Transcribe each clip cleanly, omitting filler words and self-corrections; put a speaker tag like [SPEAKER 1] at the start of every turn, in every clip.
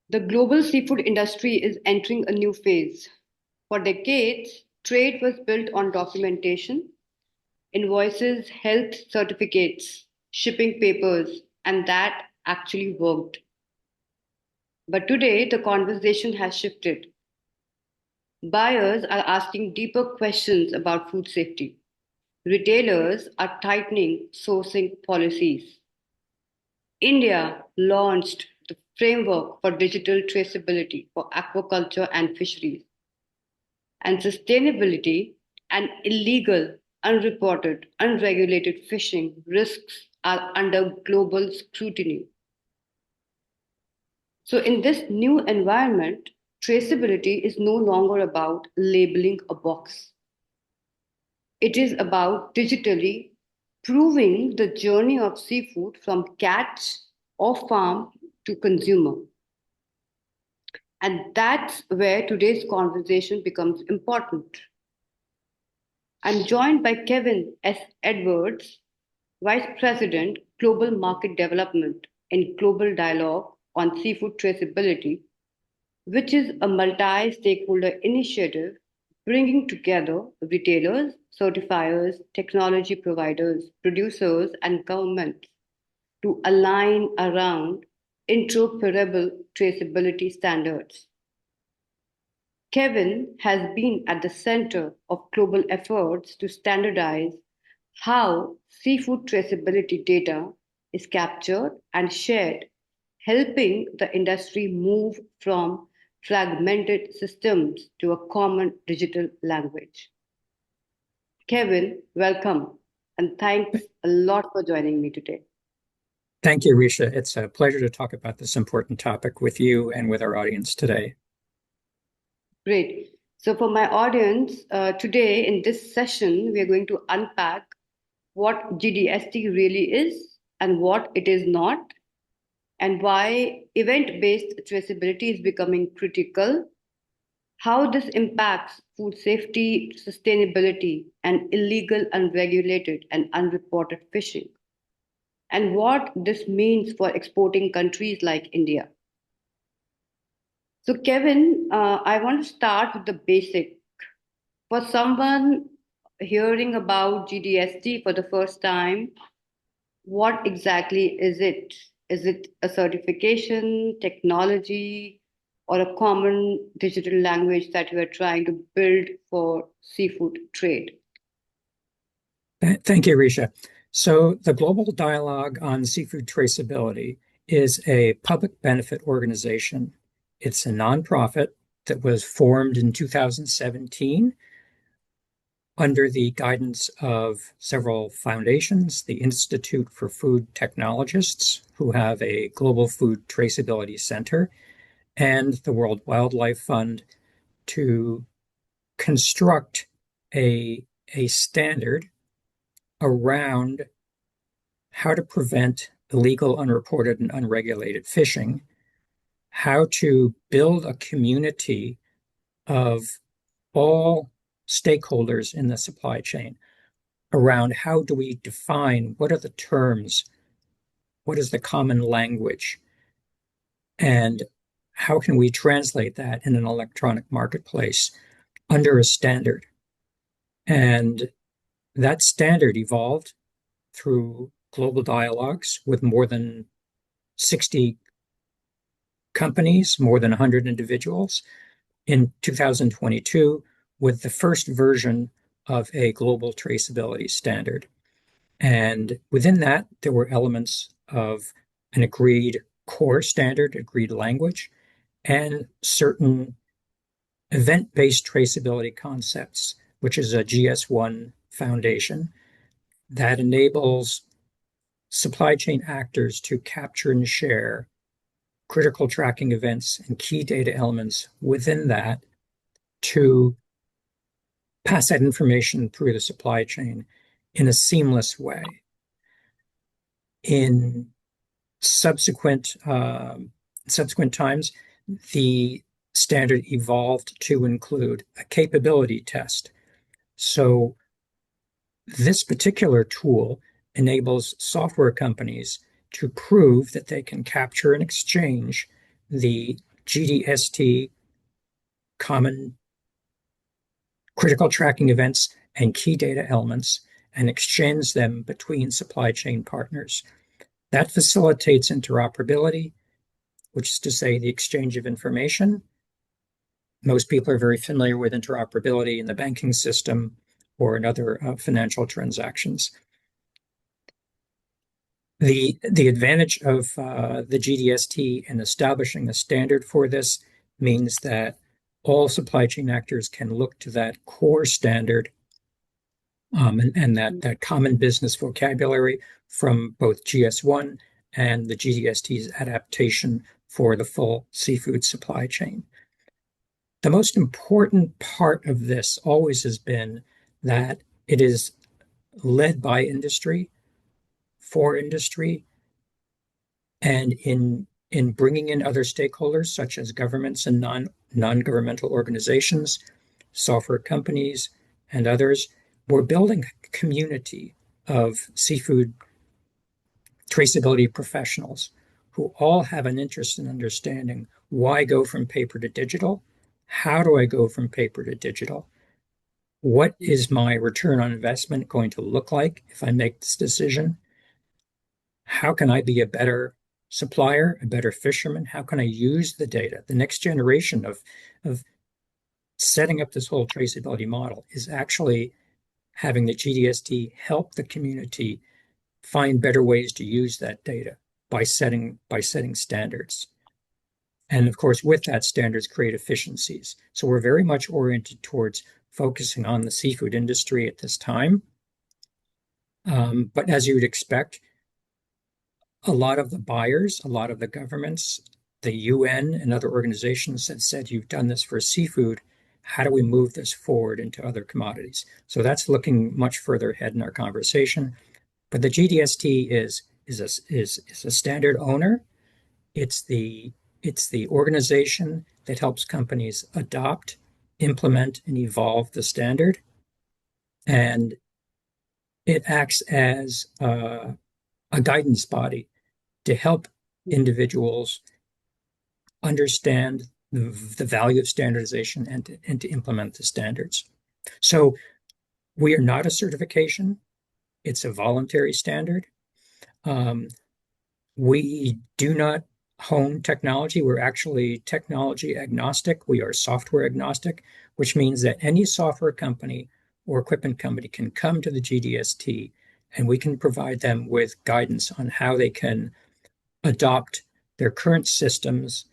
[SPEAKER 1] The global seafood industry is entering a new phase. For decades, trade was built on documentation, invoices, health certificates, shipping papers, and that actually worked. But today, the conversation has shifted. Buyers are asking deeper questions about food safety. Retailers are tightening sourcing policies. India launched the framework for digital traceability for aquaculture and fisheries, and sustainability and illegal, unreported, unregulated fishing risks are under global scrutiny. So, in this new environment, traceability is no longer about labeling a box. It is about digitally proving the journey of seafood from catch or farm to consumer. And that's where today's conversation becomes important. I'm joined by Kevin S. Edwards, Vice President, Global Market Development in Global Dialogue on Seafood Traceability, which is a multi stakeholder initiative bringing together retailers, certifiers, technology providers, producers, and governments to align around interoperable traceability standards. Kevin has been at the center of global efforts to standardize how seafood traceability data is captured and shared, helping the industry move from fragmented systems to a common digital language. Kevin, welcome and thanks a lot for joining me today.
[SPEAKER 2] Thank you, Risha. It's a pleasure to talk about this important topic with you and with our audience today.
[SPEAKER 1] Great. So, for my audience, today in this session, we are going to unpack what GDST really is and what it is not, and why event based traceability is becoming critical, how this impacts food safety, sustainability, and illegal, unregulated, and unreported fishing, and what this means for exporting countries like India. So, Kevin, I want to start with the basic. For someone hearing about GDST for the first time, what exactly is it? Is it a certification, technology, or a common digital language that you are trying to build for seafood trade?
[SPEAKER 2] Thank you, Risha. So, the Global Dialogue on Seafood Traceability is a public benefit organization. It's a nonprofit that was formed in 2017 under the guidance of several foundations, the Institute for Food Technologists, who have a Global Food Traceability Center, and the World Wildlife Fund to construct a standard around how to prevent illegal, unreported, and unregulated fishing, how to build a community of all stakeholders in the supply chain around how do we define what are the terms, what is the common language, and how can we translate that in an electronic marketplace under a standard. And that standard evolved through global dialogues with more than 60 companies, more than 100 individuals in 2022 with the first version of a global traceability standard. And within that, there were elements of an agreed core standard, agreed language, and certain event-based traceability concepts, which is a GS1 foundation that enables supply chain actors to capture and share critical tracking events and key data elements within that to pass that information through the supply chain in a seamless way. In subsequent times, the standard evolved to include a capability test. So this particular tool enables software companies to prove that they can capture and exchange the GDST, common critical tracking events, and key data elements, and exchange them between supply chain partners. That facilitates interoperability, which is to say the exchange of information. Most people are very familiar with interoperability in the banking system or in other financial transactions. The advantage of the GDST in establishing a standard for this means that all supply chain actors can look to that core standard and that common business vocabulary from both GS1 and the GDST's adaptation for the full seafood supply chain. The most important part of this always has been that it is led by industry, for industry, and in bringing in other stakeholders such as governments and non-governmental organizations, software companies, and others. We're building a community of seafood traceability professionals who all have an interest in understanding why go from paper to digital, how do I go from paper to digital, what is my return on investment going to look like if I make this decision, how can I be a better supplier, a better fisherman, how can I use the data. The next generation of setting up this whole traceability model is actually having the GDST help the community find better ways to use that data by setting standards. And of course, with that, standards create efficiencies. So we're very much oriented towards focusing on the seafood industry at this time. But as you would expect, a lot of the buyers, a lot of the governments, the UN and other organizations have said, you've done this for seafood. How do we move this forward into other commodities? So that's looking much further ahead in our conversation. But the GDST is a standard owner. It's the organization that helps companies adopt, implement, and evolve the standard. And it acts as a guidance body to help individuals understand the value of standardization and to implement the standards. So we are not a certification. It's a voluntary standard. We do not hone technology. We're actually technology agnostic. We are software agnostic, which means that any software company or equipment company can come to the GDST and we can provide them with guidance on how they can adopt their current systems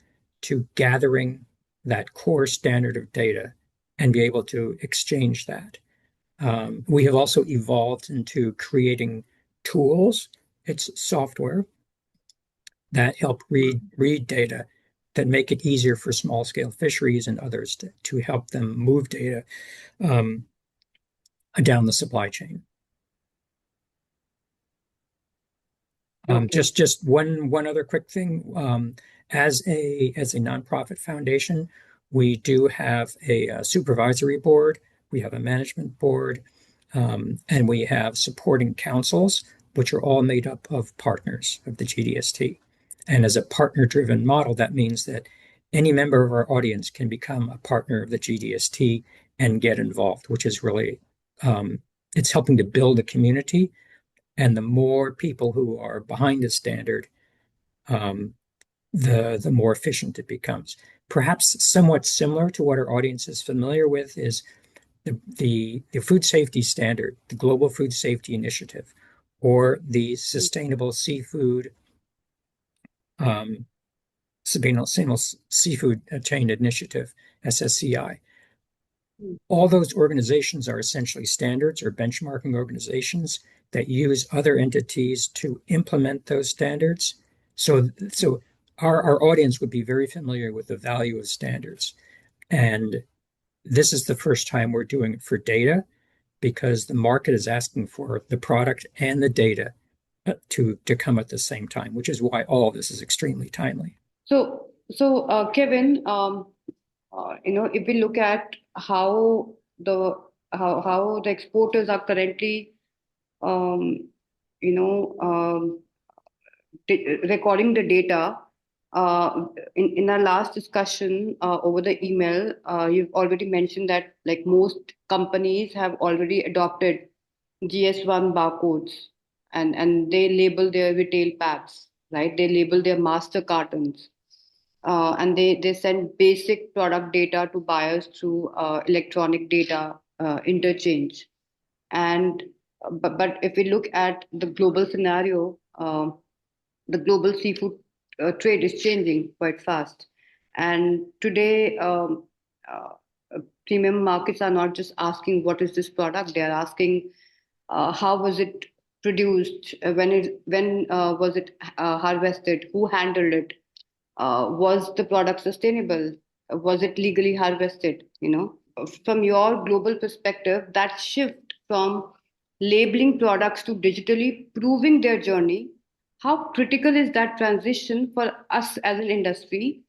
[SPEAKER 2] to gathering that core standard of data and be able to exchange that. We have also evolved into creating tools. It's software that help read data that make it easier for small scale fisheries and others to help them move data down the supply chain. Just one other quick thing. As a nonprofit foundation, we do have a supervisory board, we have a management board, and we have supporting councils, which are all made up of partners of the GDST. And as a partner-driven model, that means that any member of our audience can become a partner of the GDST and get involved, which is really, it's helping to build a community. And the more people who are behind the standard, the more efficient it becomes. Perhaps somewhat similar to what our audience is familiar with is the food safety standard, the Global Food Safety Initiative, or the Sustainable Seafood Seafood Chain Initiative, SSCI. All those organizations are essentially standards or benchmarking organizations that use other entities to implement those standards. So our audience would be very familiar with the value of standards. And this is the first time we're doing it for data because the market is asking for the product and the data to come at the same time, which is why all of this is extremely timely.
[SPEAKER 1] So Kevin, if we look at how the exporters are currently, recording the data, In our last discussion over the email, you've already mentioned that like most companies have already adopted GS1 barcodes, and they label their retail packs, right? They label their master cartons, and they send basic product data to buyers through electronic data interchange. And but if we look at the global scenario, the global seafood trade is changing quite fast. And today, uh, premium markets are not just asking what is this product; they are asking how was it produced, when was it harvested, who handled it, was the product sustainable, was it legally harvested? From your global perspective, that shift from labeling products to digitally proving their journey, how critical is that transition for us as an industry?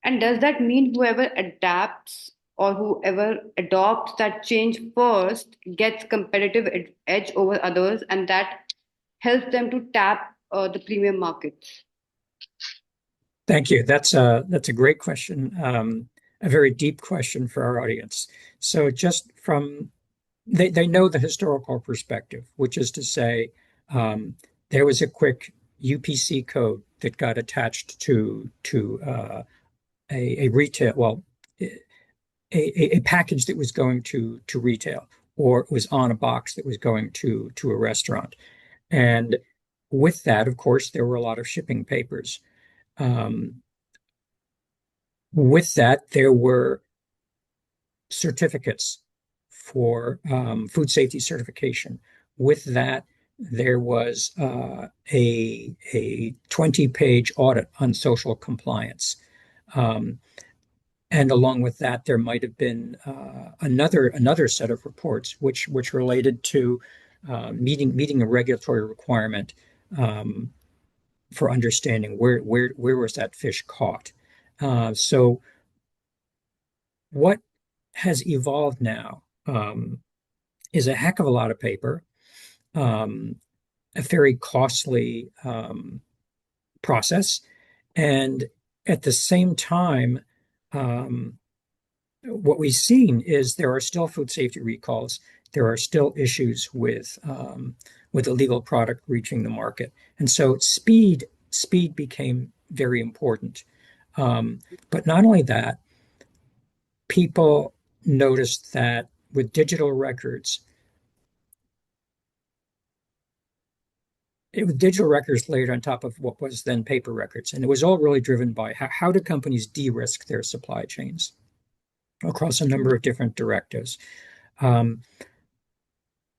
[SPEAKER 1] And does that mean whoever adapts or whoever adopts that change first gets competitive edge over others, and that helps them to tap the premium markets?
[SPEAKER 2] Thank you. That's a great question, a very deep question for our audience. So just from they know the historical perspective, which is to say, um, there was a quick UPC code that got attached to a retail, well, a package that was going to retail, or it was on a box that was going to a restaurant. And with that, of course, there were a lot of shipping papers. Um, with that, there were certificates for food safety certification. With that, there was a 20-page audit on social compliance. Um, and along with that, there might have been another set of reports which related to meeting a regulatory requirement um, for understanding where was that fish caught. So what has evolved now is a heck of a lot of paper, um, a very costly process, and at the same time, um, what we've seen is there are still food safety recalls. There are still issues with illegal product reaching the market, and so speed became very important. Um, but not only that, people noticed that with digital records, with digital records layered on top of what was then paper records, and it was all really driven by how do companies de-risk their supply chains across a number of different directives. Um,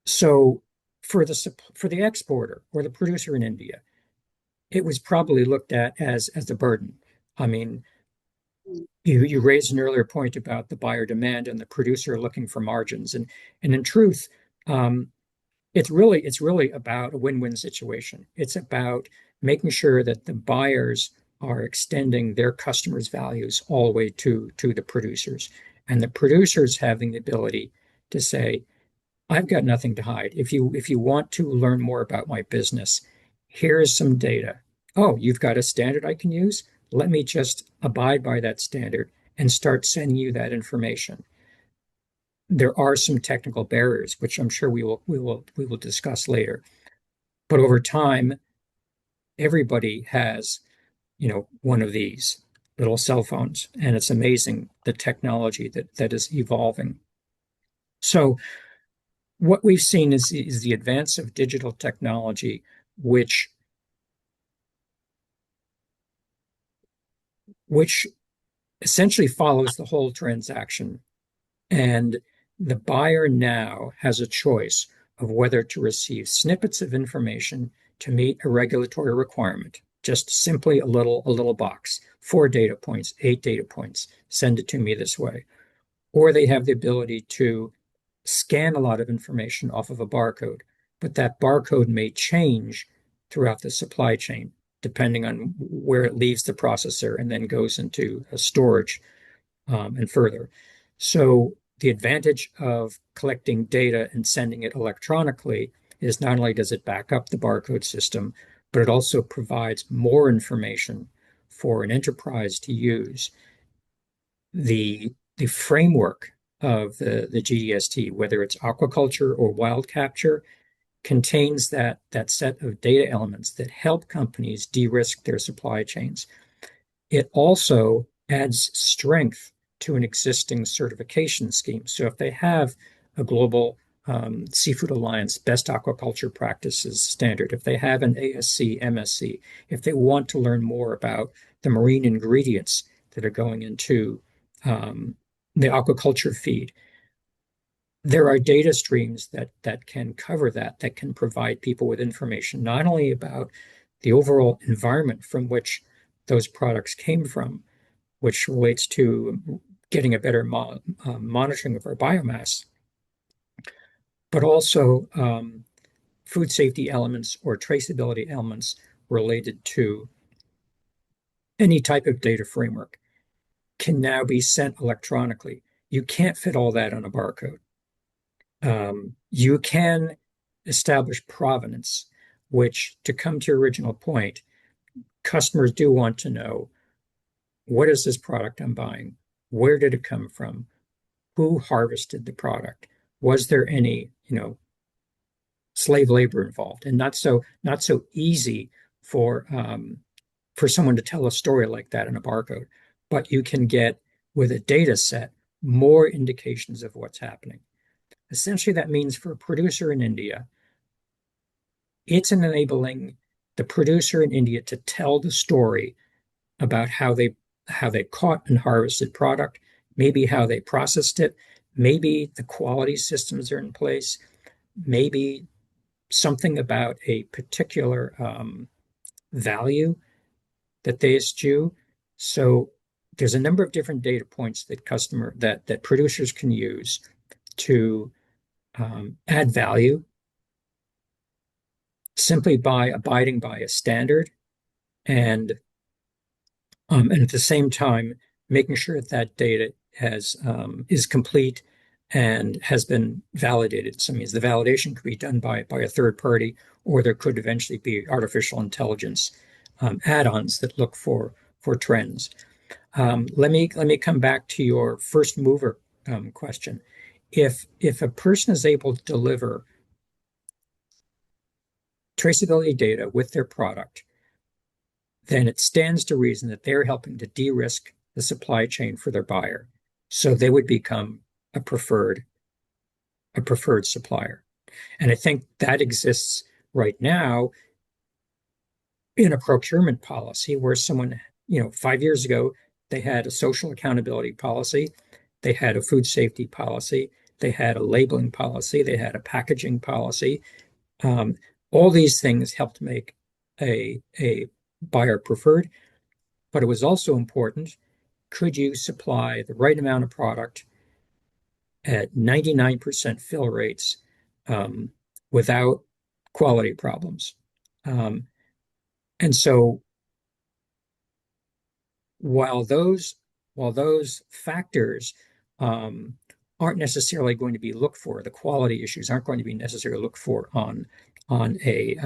[SPEAKER 2] so for the exporter or the producer in India, it was probably looked at as a burden. I mean, you raised an earlier point about the buyer demand and the producer looking for margins, and in truth, um, it's really about a win-win situation. It's about making sure that the buyers are extending their customers' values all the way to the producers, and the producers having the ability to say, I've got nothing to hide. If you want to learn more about my business, here's some data. Oh, you've got a standard I can use? Let me just abide by that standard and start sending you that information. There are some technical barriers, which I'm sure we will discuss later. But over time, everybody has, one of these little cell phones, and it's amazing the technology that is evolving. So what we've seen is the advance of digital technology, which which essentially follows the whole transaction. And the buyer now has a choice of whether to receive snippets of information to meet a regulatory requirement, just simply a little box, 4 data points, 8 data points, send it to me this way. Or they have the ability to scan a lot of information off of a barcode, but that barcode may change throughout the supply chain, depending on where it leaves the processor and then goes into a storage and further. So the advantage of collecting data and sending it electronically is not only does it back up the barcode system, but it also provides more information for an enterprise to use. The framework of the GDST, whether it's aquaculture or wild capture, contains that set of data elements that help companies de-risk their supply chains. It also adds strength to an existing certification scheme. So if they have a global Seafood Alliance best aquaculture practices standard, if they have an ASC, MSC, if they want to learn more about the marine ingredients that are going into the aquaculture feed, there are data streams that can cover that can provide people with information, not only about the overall environment from which those products came from, which relates to getting a better monitoring of our biomass, but also food safety elements or traceability elements related to any type of data framework can now be sent electronically. You can't fit all that on a barcode. You can establish provenance, which, to come to your original point, customers do want to know, what is this product I'm buying? Where did it come from? Who harvested the product? Was there any, slave labor involved? And not so easy for someone to tell a story like that in a barcode. But you can get, with a data set, more indications of what's happening. Essentially, that means for a producer in India, it's enabling the producer in India to tell the story about how they caught and harvested product, maybe how they processed it, maybe the quality systems are in place, maybe something about a particular value that they eschew. So there's a number of different data points that producers can use to add value simply by abiding by a standard and at the same time making sure that data is complete and has been validated. So it means the validation could be done by a third party, or there could eventually be artificial intelligence add-ons that look for trends. Let me come back to your first mover question. If a person is able to deliver traceability data with their product, then it stands to reason that they're helping to de-risk the supply chain for their buyer. So they would become a preferred supplier. And I think that exists right now in a procurement policy where someone, 5 years ago, they had a social accountability policy, they had a food safety policy, they had a labeling policy, they had a packaging policy. All these things helped make a buyer preferred, but it was also important, could you supply the right amount of product at 99% fill rates without quality problems? And so while those factors aren't necessarily going to be looked for, the quality issues aren't going to be necessarily looked for on a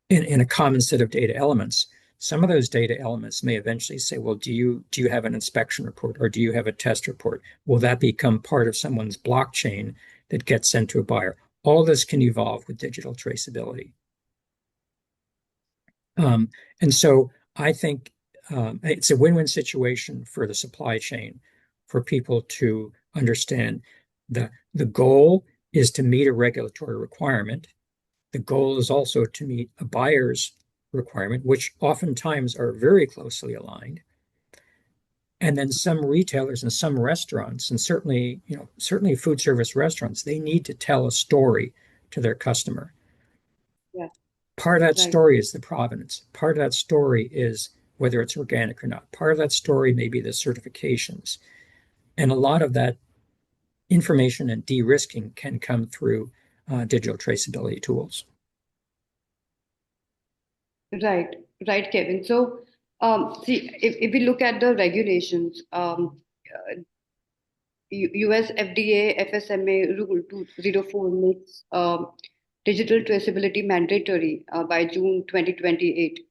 [SPEAKER 2] in a common set of data elements. Some of those data elements may eventually say, well, do you have an inspection report, or do you have a test report? Will that become part of someone's blockchain that gets sent to a buyer? All this can evolve with digital traceability. And so I think it's a win-win situation for the supply chain, for people to understand the goal is to meet a regulatory requirement. The goal is also to meet a buyer's requirement, which oftentimes are very closely aligned. And then some retailers and some restaurants, and certainly food service restaurants, they need to tell a story to their customer.
[SPEAKER 1] Yeah.
[SPEAKER 2] Part of that
[SPEAKER 1] Right.
[SPEAKER 2] story is the provenance. Part of that story is whether it's organic or not. Part of that story may be the certifications. And a lot of that information and de-risking can come through digital traceability tools.
[SPEAKER 1] Right, right, Kevin. So, see, if we look at the regulations, US FDA FSMA Rule 204 makes digital traceability mandatory by June 2028.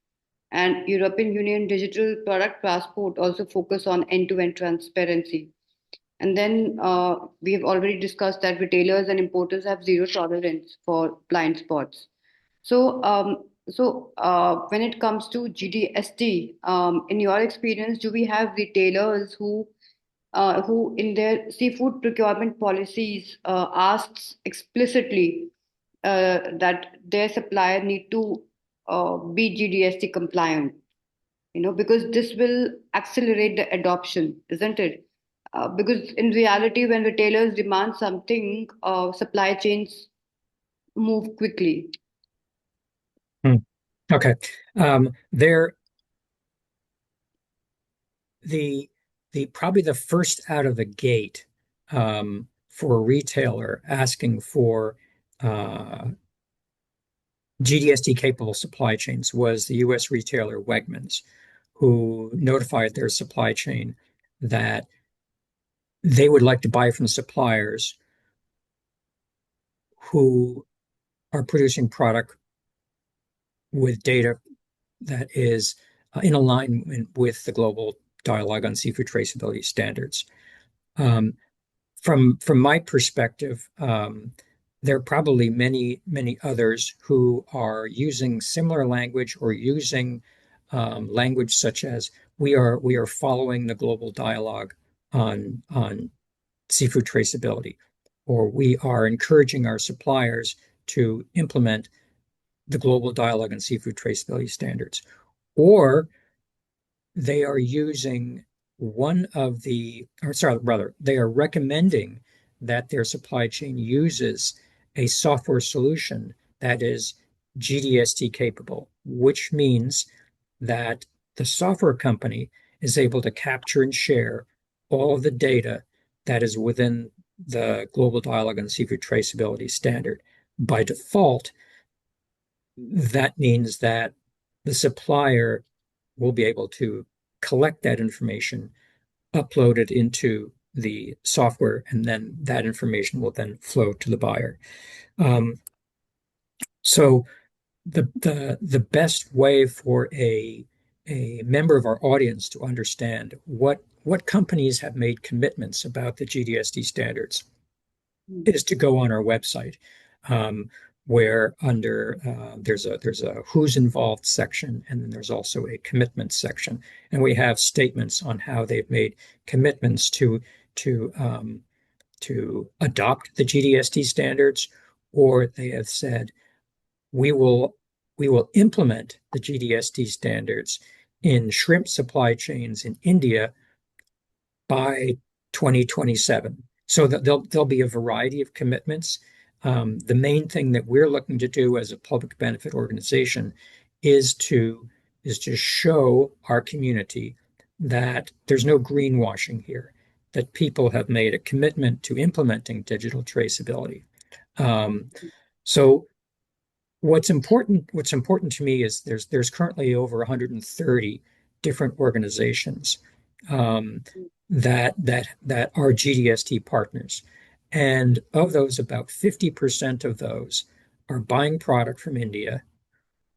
[SPEAKER 1] And European Union digital product passport also focus on end-to-end transparency. And then we have already discussed that retailers and importers have zero tolerance for blind spots. So when it comes to GDST, in your experience, do we have retailers who in their seafood procurement policies asks explicitly that their supplier need to be GDST compliant? Because this will accelerate the adoption, isn't it? Because in reality, when retailers demand something, supply chains move quickly.
[SPEAKER 2] Hmm. Okay. There, the probably the first out of the gate for a retailer asking for GDST capable supply chains was the U.S. retailer Wegmans, who notified their supply chain that they would like to buy from suppliers who are producing product with data that is in alignment with the global dialogue on seafood traceability standards. Um, from my perspective, there are probably many others who are using similar language or using language such as we are following the global dialogue on seafood traceability, or we are encouraging our suppliers to implement the global dialogue on seafood traceability standards, or they are using one of the, or sorry, rather, they are recommending that their supply chain uses a software solution that is GDST capable, which means that the software company is able to capture and share all of the data that is within the global dialogue on seafood traceability standard. By default, that means that the supplier will be able to collect that information, upload it into the software, and then that information will then flow to the buyer. Um, so the best way for a member of our audience to understand what companies have made commitments about the GDST standards is to go on our website, um, where under there's a who's involved section, and then there's also a commitment section, and we have statements on how they've made commitments to to adopt the GDST standards, or they have said we will we will implement the GDST standards in shrimp supply chains in India by 2027. So that there'll be a variety of commitments. The main thing that we're looking to do as a public benefit organization is to show our community that there's no greenwashing here, that people have made a commitment to implementing digital traceability. Um, so what's important to me is there's currently over 130 different organizations um, that are GDST partners, and of those, about 50% of those are buying product from India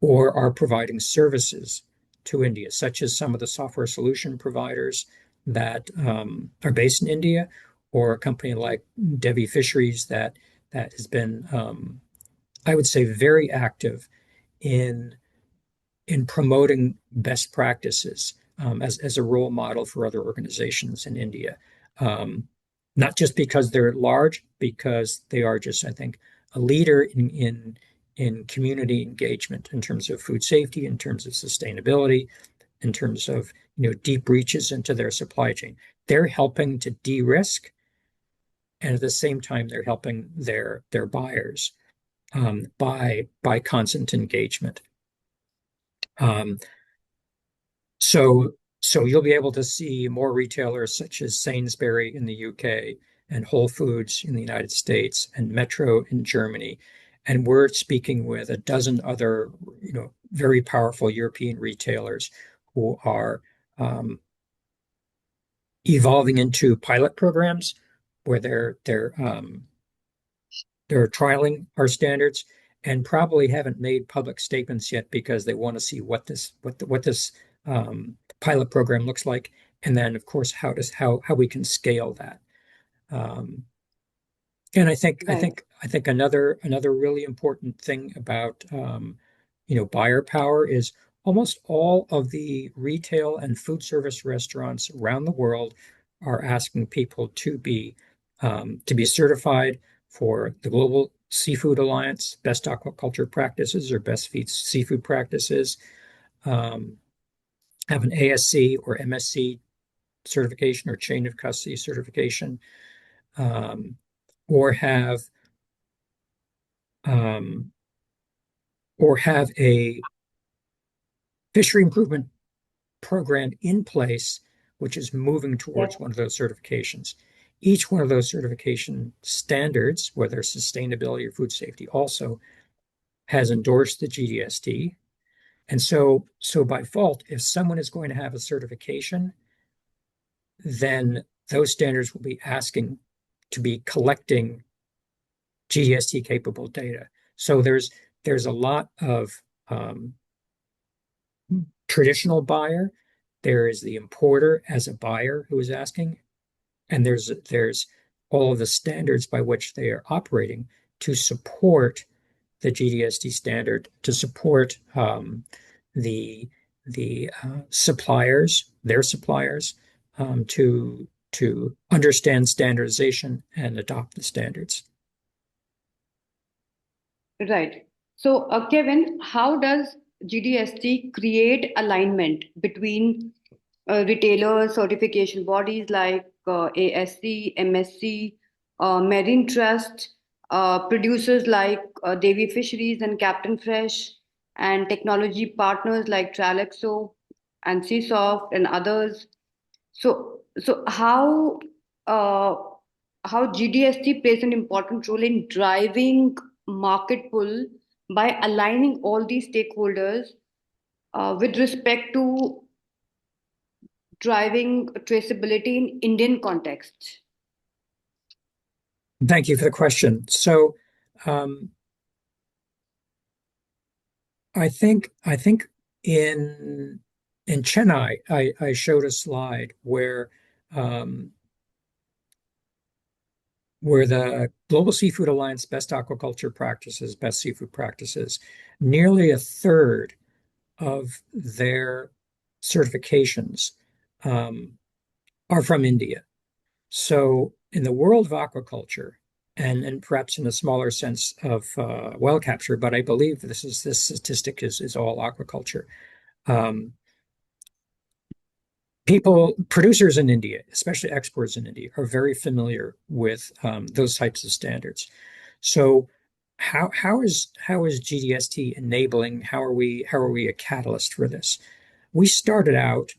[SPEAKER 2] or are providing services to India, such as some of the software solution providers that are based in India, or a company like Devi Fisheries that has been I would say very active in promoting best practices as a role model for other organizations in India. Um, Not just because they're large, because they are just, I think, a leader in community engagement in terms of food safety, in terms of sustainability, in terms of deep reaches into their supply chain. They're helping to de-risk, and at the same time, they're helping their buyers by constant engagement. Um, so so you'll be able to see more retailers such as Sainsbury in the UK and Whole Foods in the United States and Metro in Germany. And we're speaking with a dozen other, very powerful European retailers who are um, evolving into pilot programs where they're trialing our standards, and probably haven't made public statements yet because they want to see what this pilot program looks like, and then of course how we can scale that. Um, and
[SPEAKER 1] Right.
[SPEAKER 2] I think another really important thing about buyer power is almost all of the retail and food service restaurants around the world are asking people to be certified for the Global Seafood Alliance best aquaculture practices or best seafood practices, um, have an ASC or MSC certification or chain of custody certification, um, or have um, or have a fishery improvement program in place, which is moving towards
[SPEAKER 1] Yes.
[SPEAKER 2] one of those certifications. Each one of those certification standards, whether sustainability or food safety, also has endorsed the GDST. And so by default, if someone is going to have a certification, then those standards will be asking to be collecting GDST capable data. So there's a lot of traditional buyer. There is the importer as a buyer who is asking, and there's all of the standards by which they are operating to support the GDST standard, to support the suppliers, their suppliers, to understand standardization and adopt the standards.
[SPEAKER 1] Right. So, Kevin, how does GDST create alignment between retailers, certification bodies like ASC, MSC, Marine Trust, producers like Davy Fisheries and Captain Fresh, and technology partners like Tralexo and Seasoft and others? So uh, how GDST plays an important role in driving market pull by aligning all these stakeholders with respect to driving traceability in Indian context.
[SPEAKER 2] Thank you for the question. So um, I think in Chennai, I showed a slide um, where the Global Seafood Alliance best aquaculture practices, best seafood practices, nearly a third of their certifications um, are from India. So in the world of aquaculture, and perhaps in a smaller sense of well capture, but I believe this statistic is all aquaculture. Um, producers in India, especially exporters in India, are very familiar with those types of standards. So how is GDST enabling? How are we a catalyst for this? We started out,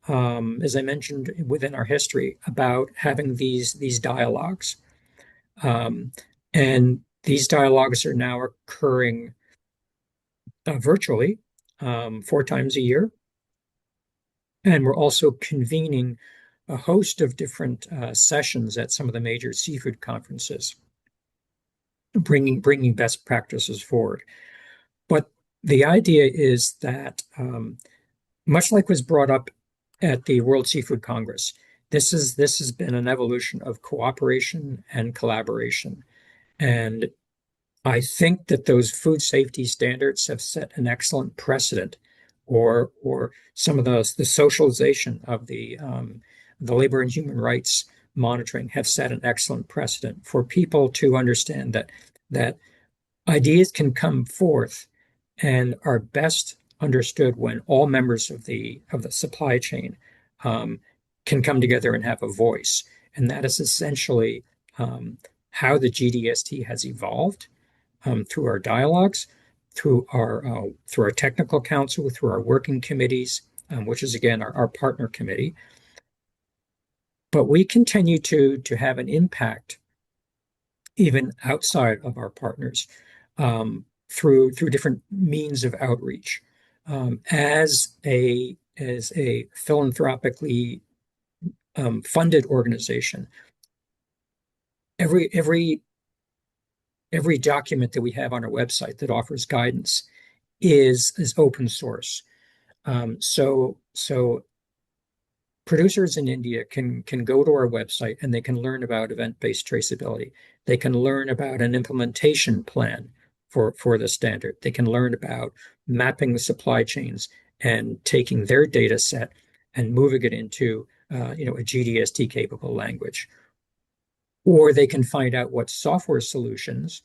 [SPEAKER 2] as I mentioned within our history, about having these dialogues, um, and these dialogues are now occurring virtually 4 times a year. And we're also convening a host of different sessions at some of the major seafood conferences, bringing best practices forward. But the idea is that, much like was brought up at the World Seafood Congress, this has been an evolution of cooperation and collaboration. And I think that those food safety standards have set an excellent precedent, or some of the socialization of the labor and human rights monitoring have set an excellent precedent for people to understand that ideas can come forth and are best understood when all members of the supply chain um, can come together and have a voice, and that is essentially how the GDST has evolved through our dialogues, through our technical council, through our working committees, which is again our partner committee. But we continue to have an impact even outside of our partners through different means of outreach. As a philanthropically funded organization, every every document that we have on our website that offers guidance is open source. So producers in India can go to our website and they can learn about event-based traceability. They can learn about an implementation plan for the standard. They can learn about mapping the supply chains and taking their data set and moving it into a GDST capable language. Or they can find out what software solutions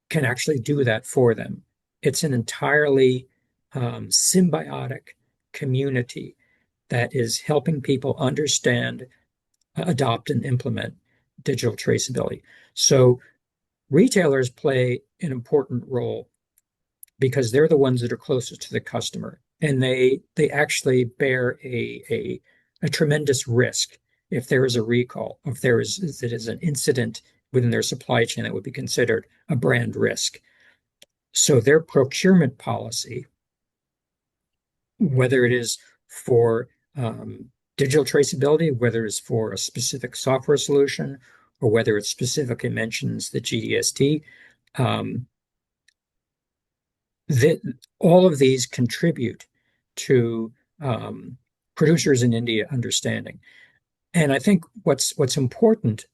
[SPEAKER 2] can actually do that for them. It's an entirely symbiotic community that is helping people understand, adopt, and implement digital traceability. So retailers play an important role because they're the ones that are closest to the customer, and they actually bear a tremendous risk if there is a recall, if there is an incident within their supply chain that would be considered a brand risk. So their procurement policy, whether it is for digital traceability, whether it's for a specific software solution, or whether it specifically mentions the GDST, that all of these contribute to producers in India understanding. And I think what's important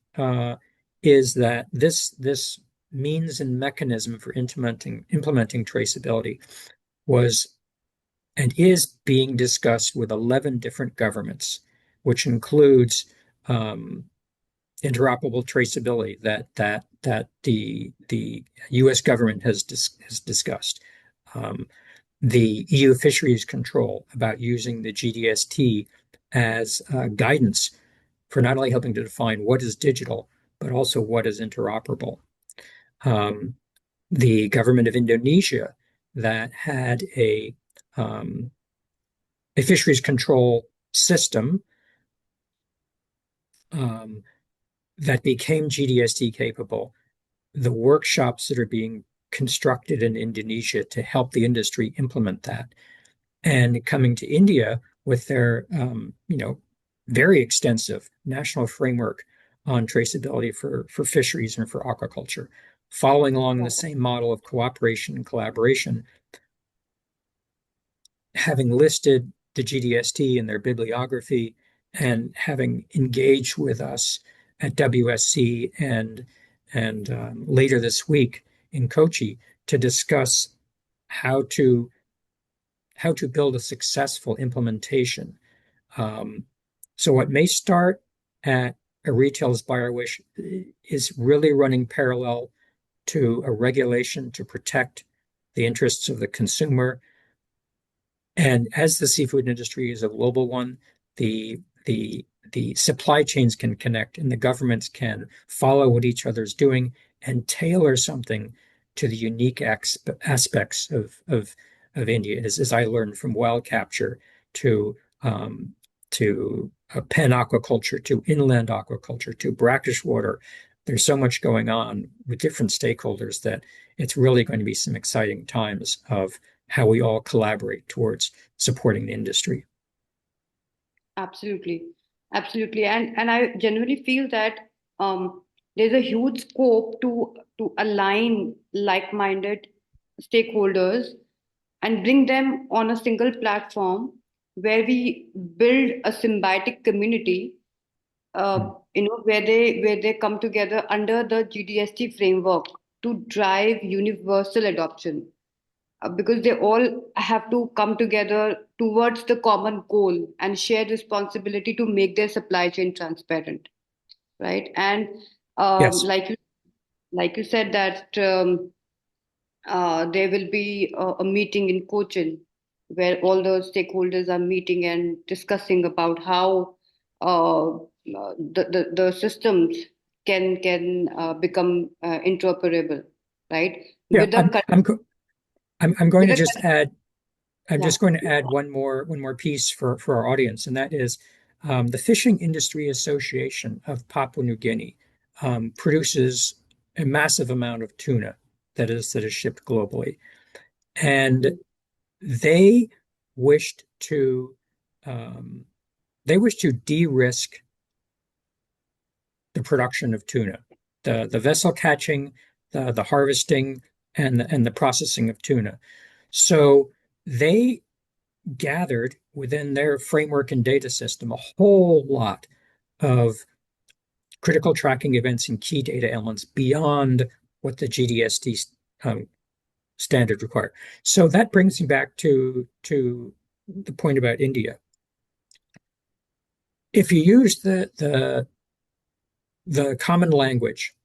[SPEAKER 2] is that this means and mechanism for implementing traceability was and is being discussed with 11 different governments, which includes interoperable traceability that the U.S. government has discussed, the EU fisheries control about using the GDST as guidance for not only helping to define what is digital but also what is interoperable. The government of Indonesia that had a fisheries control system that became GDST capable, the workshops that are being constructed in Indonesia to help the industry implement that, and coming to India with their very extensive national framework on traceability for fisheries and for aquaculture, following along the same model of cooperation and collaboration, having listed the GDST in their bibliography and having engaged with us at WSC and later this week in Kochi to discuss how to build a successful implementation. So what may start at a retailer's buyer wish is really running parallel to a regulation to protect the interests of the consumer. And as the seafood industry is a global one, the supply chains can connect and the governments can follow what each other's doing and tailor something to the unique aspects of India, as I learned from wild capture to pen aquaculture, to inland aquaculture, to brackish water. There's so much going on with different stakeholders that it's really going to be some exciting times of how we all collaborate towards supporting the industry.
[SPEAKER 1] Absolutely. Absolutely. And I genuinely feel that there's a huge scope to align like-minded stakeholders and bring them on a single platform where we build a symbiotic community, where they come together under the GDST framework to drive universal adoption, because they all have to come together towards the common goal and share responsibility to make their supply chain transparent, right? And
[SPEAKER 2] Yes.
[SPEAKER 1] like you said that there will be a meeting in Cochin where all the stakeholders are meeting and discussing about how the systems can become interoperable, right?
[SPEAKER 2] Yeah,
[SPEAKER 1] With the
[SPEAKER 2] I'm going
[SPEAKER 1] with
[SPEAKER 2] to
[SPEAKER 1] the
[SPEAKER 2] just add. I'm
[SPEAKER 1] yeah.
[SPEAKER 2] just going to add one more piece for our audience, and that is the Fishing Industry Association of Papua New Guinea produces a massive amount of tuna that is shipped globally, and they wished to de-risk the production of tuna. The vessel catching the harvesting and the processing of tuna. So they gathered within their framework and data system a whole lot of critical tracking events and key data elements beyond what the GDST um, standard require. So that brings me back to the point about India. If you use the common language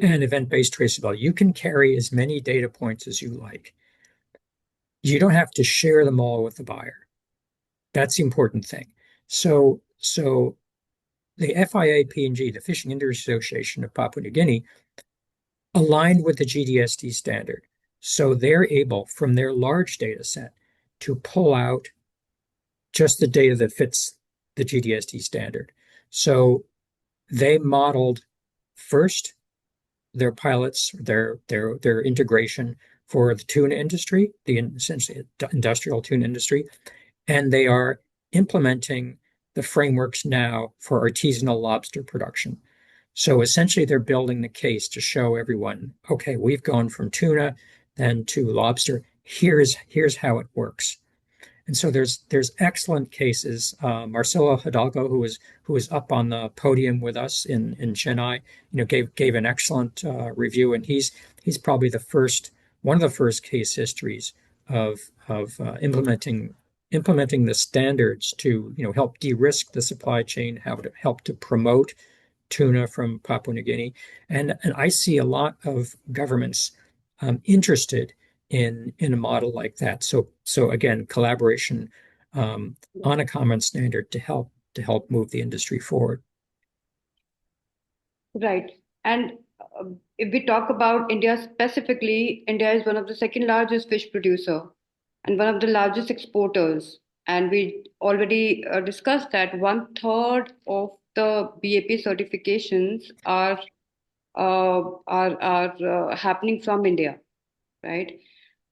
[SPEAKER 2] and event-based traceability, you can carry as many data points as you like. You don't have to share them all with the buyer. That's the important thing. So the FIA-PNG, the Fishing Industry Association of Papua New Guinea, aligned with the GDST standard. So they're able, from their large data set, to pull out just the data that fits the GDST standard. So they modeled first their pilots, their integration for the tuna industry, the essentially industrial tuna industry, and they are implementing the frameworks now for artisanal lobster production. So essentially, they're building the case to show everyone, okay, we've gone from tuna then to lobster. Here's how it works. And so there's excellent cases. Marcelo Hidalgo, who was up on the podium with us in Chennai, gave an excellent review, and he's probably one of the first case histories of implementing the standards to help de-risk the supply chain, how to help to promote tuna from Papua New Guinea, and I see a lot of governments interested in a model like that. So again, collaboration on a common standard to help move the industry forward.
[SPEAKER 1] Right. And if we talk about India specifically, India is one of the second largest fish producer and one of the largest exporters. And we already discussed that one-third of the BAP certifications are happening from India, right?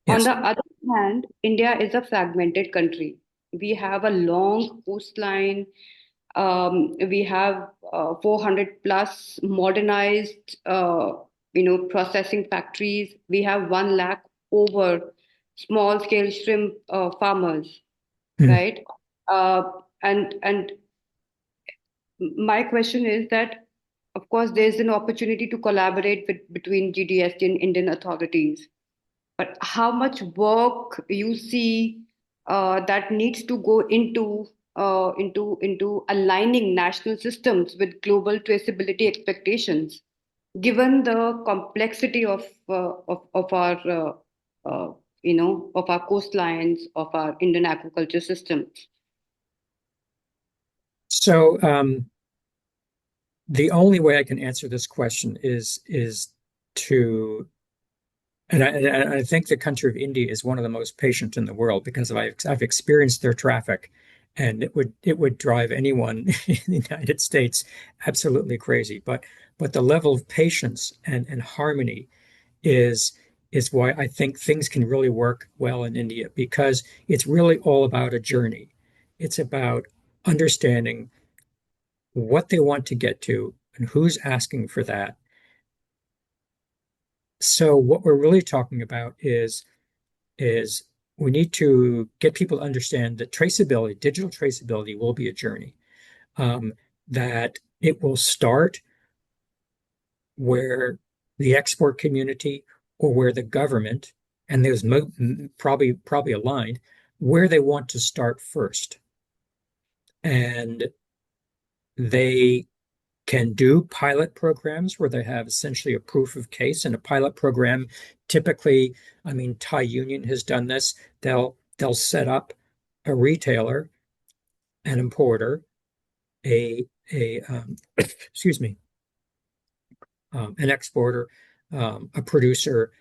[SPEAKER 1] On
[SPEAKER 2] Yes.
[SPEAKER 1] the other hand, India is a fragmented country. We have a long coastline. We have 400 plus modernized, processing factories. We have 1 lakh over small scale shrimp farmers,
[SPEAKER 2] Mm.
[SPEAKER 1] right? Uh, and my question is that, of course, there's an opportunity to collaborate between GDST and Indian authorities, but how much work you see that needs to go into aligning national systems with global traceability expectations, given the complexity of our of our coastlines, of our Indian aquaculture systems.
[SPEAKER 2] So the only way I can answer this question is to and I think the country of India is one of the most patient in the world because I've experienced their traffic, and it would drive anyone in the United States absolutely crazy. But the level of patience and harmony is is why I think things can really work well in India because it's really all about a journey. It's about understanding what they want to get to and who's asking for that. So what we're really talking about is we need to get people to understand that traceability, digital traceability, will be a journey. That it will start where the export community or where the government, and there's probably aligned, where they want to start first. And they can do pilot programs where they have essentially a proof of case. And a pilot program, typically, I mean, Thai Union has done this. They'll set up a retailer, an importer, a excuse me, an exporter, a producer,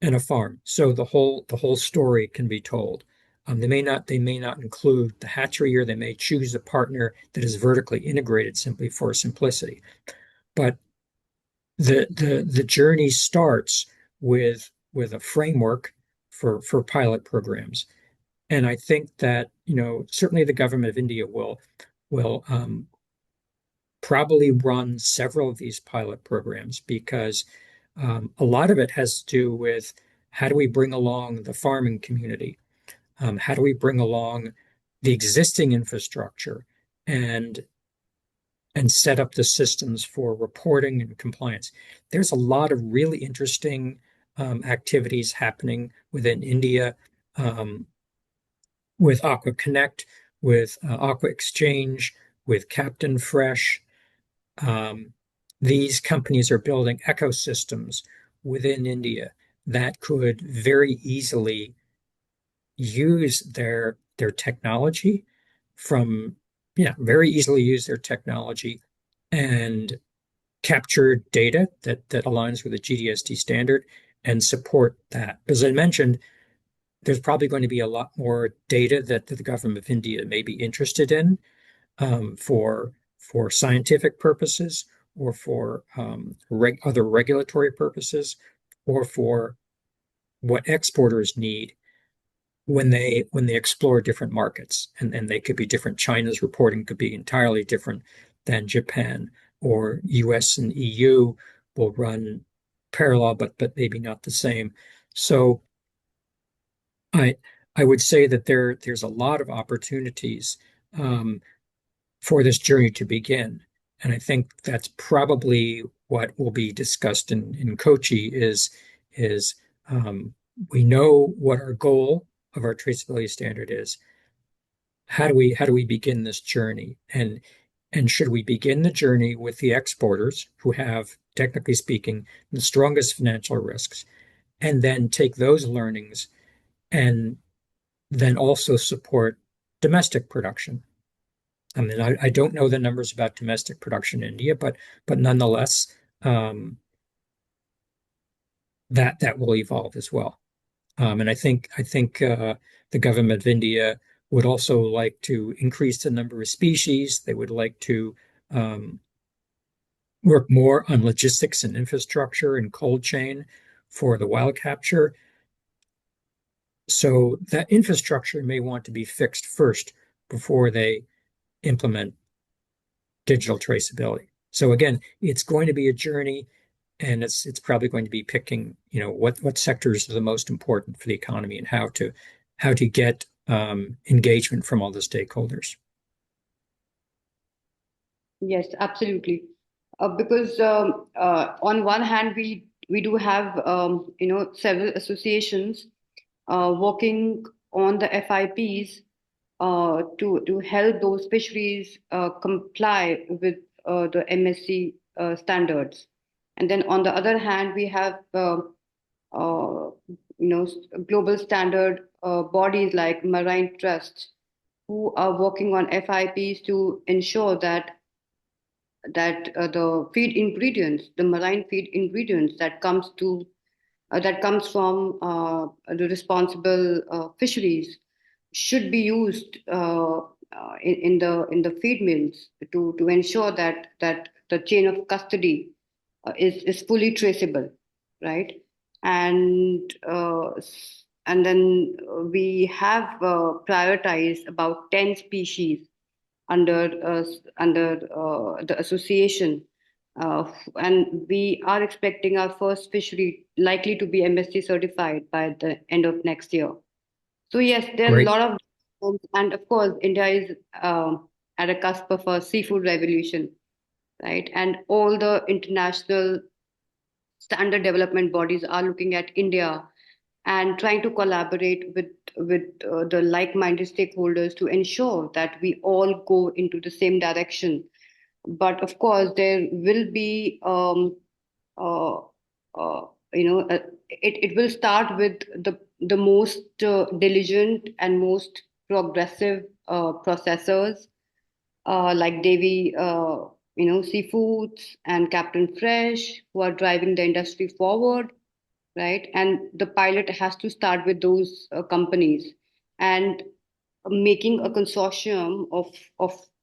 [SPEAKER 2] and a farm. So the whole story can be told. They may not include the hatchery, or they may choose a partner that is vertically integrated simply for simplicity. But the journey starts with a framework for pilot programs. And I think that certainly the government of India will probably run several of these pilot programs because A lot of it has to do with how do we bring along the farming community? How do we bring along the existing infrastructure and set up the systems for reporting and compliance? There's a lot of really interesting activities happening within India um, with Aqua Connect, with Aqua Exchange, with Captain Fresh. Um, these companies are building ecosystems within India that could very easily use their technology from very easily use their technology and capture data that aligns with the GDST standard and support that. As I mentioned, there's probably going to be a lot more data that the government of India may be interested in for scientific purposes or for other regulatory purposes or for what exporters need when they explore different markets, and they could be different. China's reporting could be entirely different than Japan, or US and EU will run parallel but maybe not the same. So I I would say that there's a lot of opportunities um, for this journey to begin. And I think that's probably what will be discussed in Kochi is we know what our goal of our traceability standard is. How do we begin this journey? And should we begin the journey with the exporters who have, technically speaking, the strongest financial risks, and then take those learnings and then also support domestic production? I mean, I don't know the numbers about domestic production in India, but nonetheless, that will evolve as well. And I think the government of India would also like to increase the number of species. They would like to um, work more on logistics and infrastructure and cold chain for the wild capture. So that infrastructure may want to be fixed first before they implement digital traceability. So again, it's going to be a journey, and it's probably going to be picking, what sectors are the most important for the economy and how to get engagement from all the stakeholders.
[SPEAKER 1] Yes, absolutely. Because on one hand, we do have several associations working on the FIPs to help those fisheries comply with the MSC standards. And then on the other hand, we have uh, global standard bodies like Marine Trust who are working on FIPs to ensure that the feed ingredients, the marine feed ingredients that comes from the responsible fisheries should be used in the feed mills to ensure that the chain of custody is fully traceable, right? And and then we have prioritized about 10 species under the association. And we are expecting our first fishery likely to be MSC certified by the end of next year. So yes, there's a
[SPEAKER 2] Great.
[SPEAKER 1] lot of, and of course, India is at a cusp of a seafood revolution, right? And all the international standard development bodies are looking at India and trying to collaborate with the like-minded stakeholders to ensure that we all go into the same direction. But of course, there will be uh, uh, it will start with the most diligent and most progressive processors like Davy, Seafoods and Captain Fresh, who are driving the industry forward, right? And the pilot has to start with those companies and making a consortium of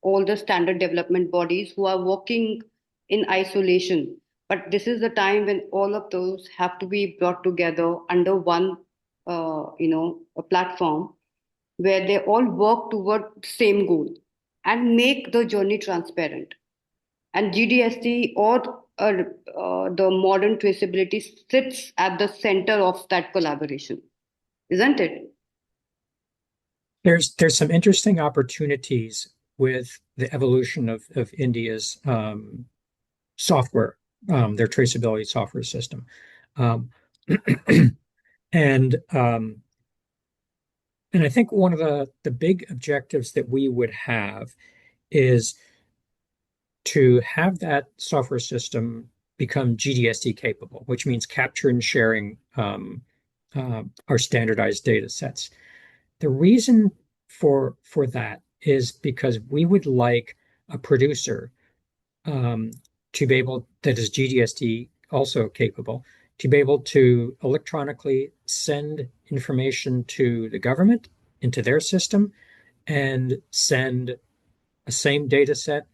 [SPEAKER 1] all the standard development bodies who are working in isolation. But this is the time when all of those have to be brought together under one, a platform where they all work toward the same goal and make the journey transparent. And GDST or the modern traceability sits at the center of that collaboration, isn't it?
[SPEAKER 2] There's some interesting opportunities with the evolution of India's software, their traceability software system. Um, and and I think one of the big objectives that we would have is to have that software system become GDST capable, which means capture and sharing our standardized data sets. The reason for that is because we would like a producer um, to be able that is GDST also capable to be able to electronically send information to the government into their system and send a same data set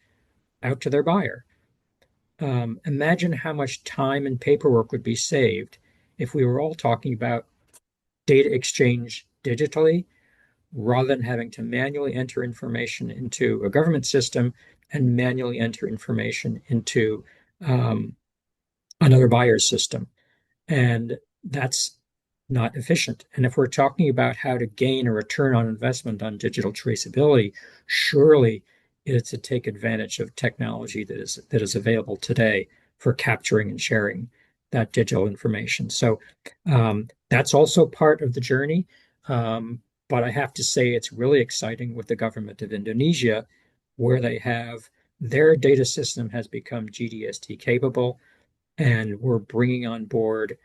[SPEAKER 2] out to their buyer. Imagine how much time and paperwork would be saved if we were all talking about data exchange digitally rather than having to manually enter information into a government system and manually enter information into um, another buyer's system. And that's not efficient. And if we're talking about how to gain a return on investment on digital traceability, surely it's to take advantage of technology that is available today for capturing and sharing that digital information. So that's also part of the journey. But I have to say it's really exciting with the government of Indonesia, where they have their data system has become GDST capable and we're bringing on board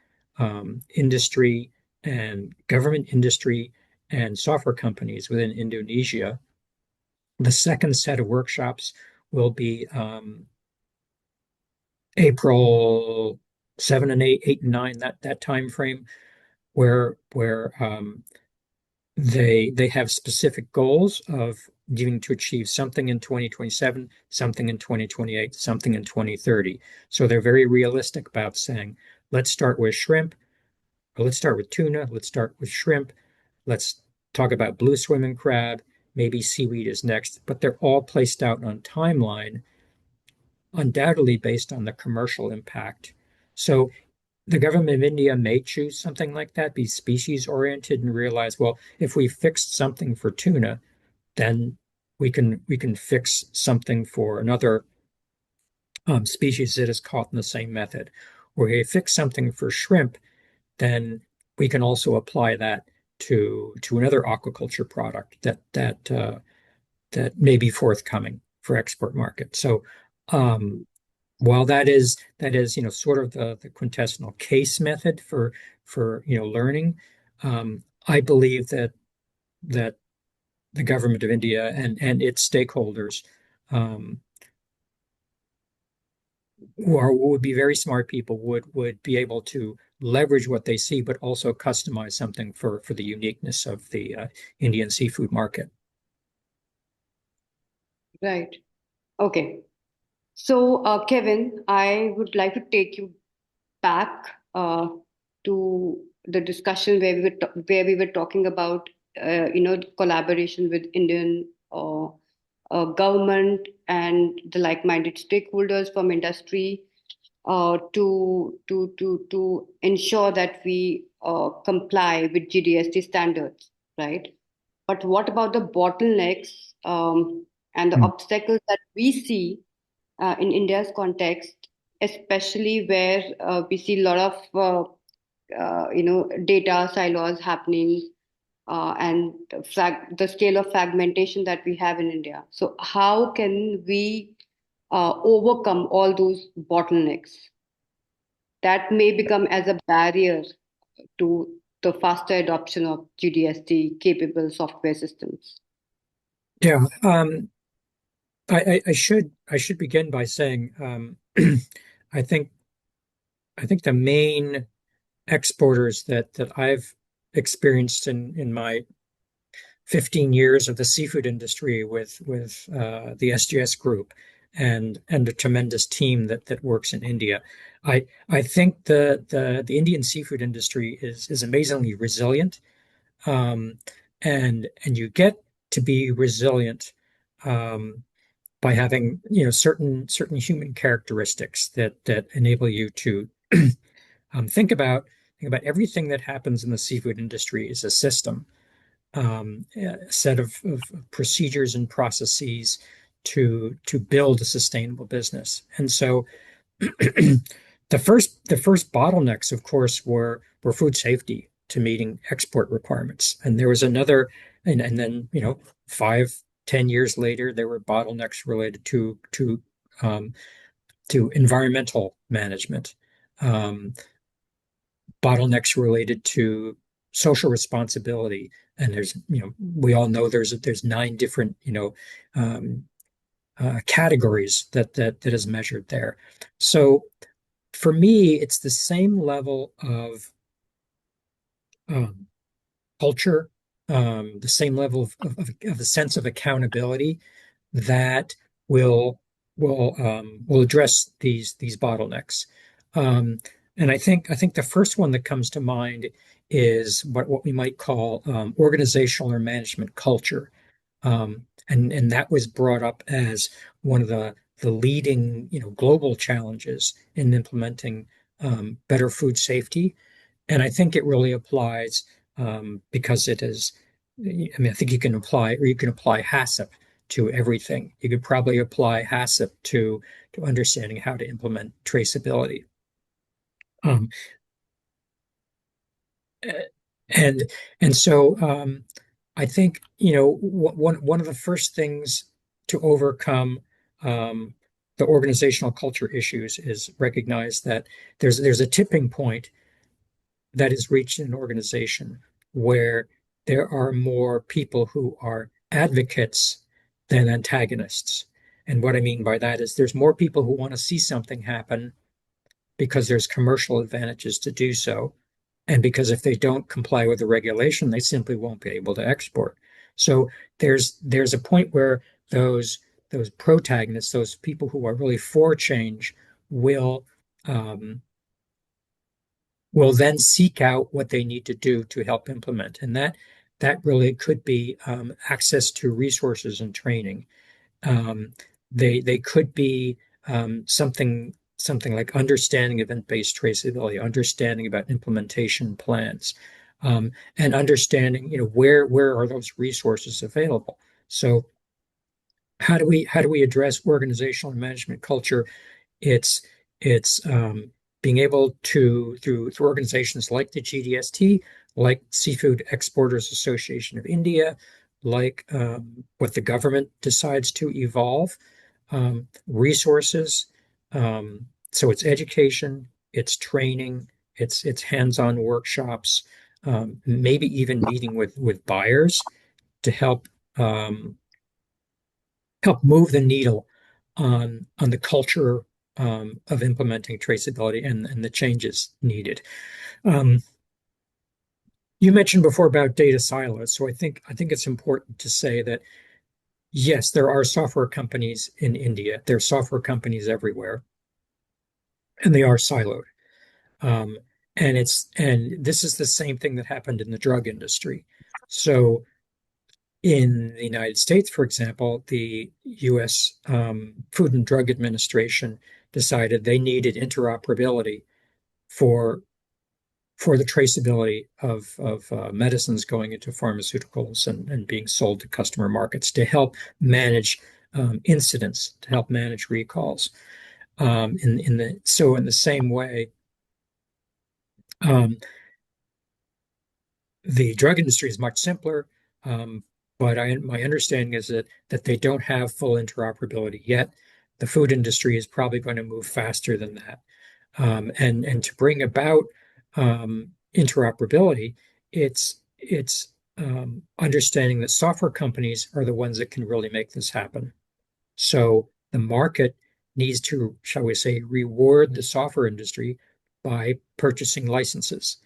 [SPEAKER 2] industry and government industry and software companies within Indonesia. The second set of workshops will be April 7 and 8, 8 and 9, that time frame where they have specific goals of needing to achieve something in 2027, something in 2028, something in 2030. So they're very realistic about saying, let's start with shrimp, or let's start with tuna, let's start with shrimp, let's talk about blue swimming crab, maybe seaweed is next, but they're all placed out on timeline, undoubtedly based on the commercial impact. So the government of India may choose something like that, be species oriented and realize, well, if we fixed something for tuna, then we can fix something for another species that is caught in the same method. Or if we fix something for shrimp, then we can also apply that to another aquaculture product that may be forthcoming for export market. So um, while that is sort of the quintessential case method for learning, I believe that the government of India and its stakeholders um, would be very smart people would be able to leverage what they see, but also customize something for the uniqueness of the Indian seafood market.
[SPEAKER 1] Right. Okay. So, Kevin, I would like to take you back to the discussion where we were talking about collaboration with Indian government and the like-minded stakeholders from industry to ensure that we comply with GDST standards, right? But what about the bottlenecks and the
[SPEAKER 2] Hmm.
[SPEAKER 1] obstacles that we see in India's context, especially where we see a lot of data silos happening and the scale of fragmentation that we have in India. So how can we overcome all those bottlenecks that may become as a barrier to the faster adoption of GDST capable software systems?
[SPEAKER 2] Yeah, I should begin by saying I think I think the main exporters that I've experienced in my 15 years of the seafood industry with the SGS group and a tremendous team that works in India. I think the Indian seafood industry is amazingly resilient, um, and you get to be resilient um, by having certain human characteristics that enable you to think about everything that happens in the seafood industry as a system, a set of procedures and processes to build a sustainable business. And so the first bottlenecks, of course, were food safety to meeting export requirements. And there was another, and then, 5, 10 years later, there were bottlenecks related um, to environmental management, um, bottlenecks related to social responsibility. And we all know there's 9 different, um, categories that is measured there. So for me, it's the same level of um, culture, the same level of a sense of accountability that will will address these bottlenecks. Um, and I think the first one that comes to mind is what we might call organizational or management culture. And that was brought up as one of the leading global challenges in implementing better food safety. And I think it really applies because it is. I mean, I think you can apply HACCP to everything. You could probably apply HACCP to understanding how to implement traceability. Um, and and so I think one of the first things to overcome um, the organizational culture issues is recognize that there's a tipping point that is reached in an organization where there are more people who are advocates than antagonists. And what I mean by that is there's more people who want to see something happen because there's commercial advantages to do so. And because if they don't comply with the regulation, they simply won't be able to export. So there's a point where those protagonists, those people who are really for change, will um, will then seek out what they need to do to help implement. And that really could be access to resources and training. Um, they could be something like understanding event-based traceability, understanding about implementation plans, and understanding where are those resources available. So how do we address organizational and management culture? It's it's being able to through organizations like the GDST, like Seafood Exporters Association of India, like what the government decides to evolve, resources. So it's education, it's training, it's hands-on workshops, maybe even meeting with buyers to um, help move the needle on the culture of implementing traceability and the changes needed. Um, you mentioned before about data silos, so I think it's important to say that yes, there are software companies in India. There are software companies everywhere, and they are siloed. Um, and this is the same thing that happened in the drug industry. So in the United States, for example, the U.S. Food and Drug Administration decided they needed interoperability for the traceability of medicines going into pharmaceuticals and being sold to customer markets to help manage incidents, to help manage recalls. In the same way, um, the drug industry is much simpler, um, but my understanding is that they don't have full interoperability yet. The food industry is probably going to move faster than that. And to bring about interoperability, it's understanding that software companies are the ones that can really make this happen. So the market needs to, shall we say, reward the software industry by purchasing licenses.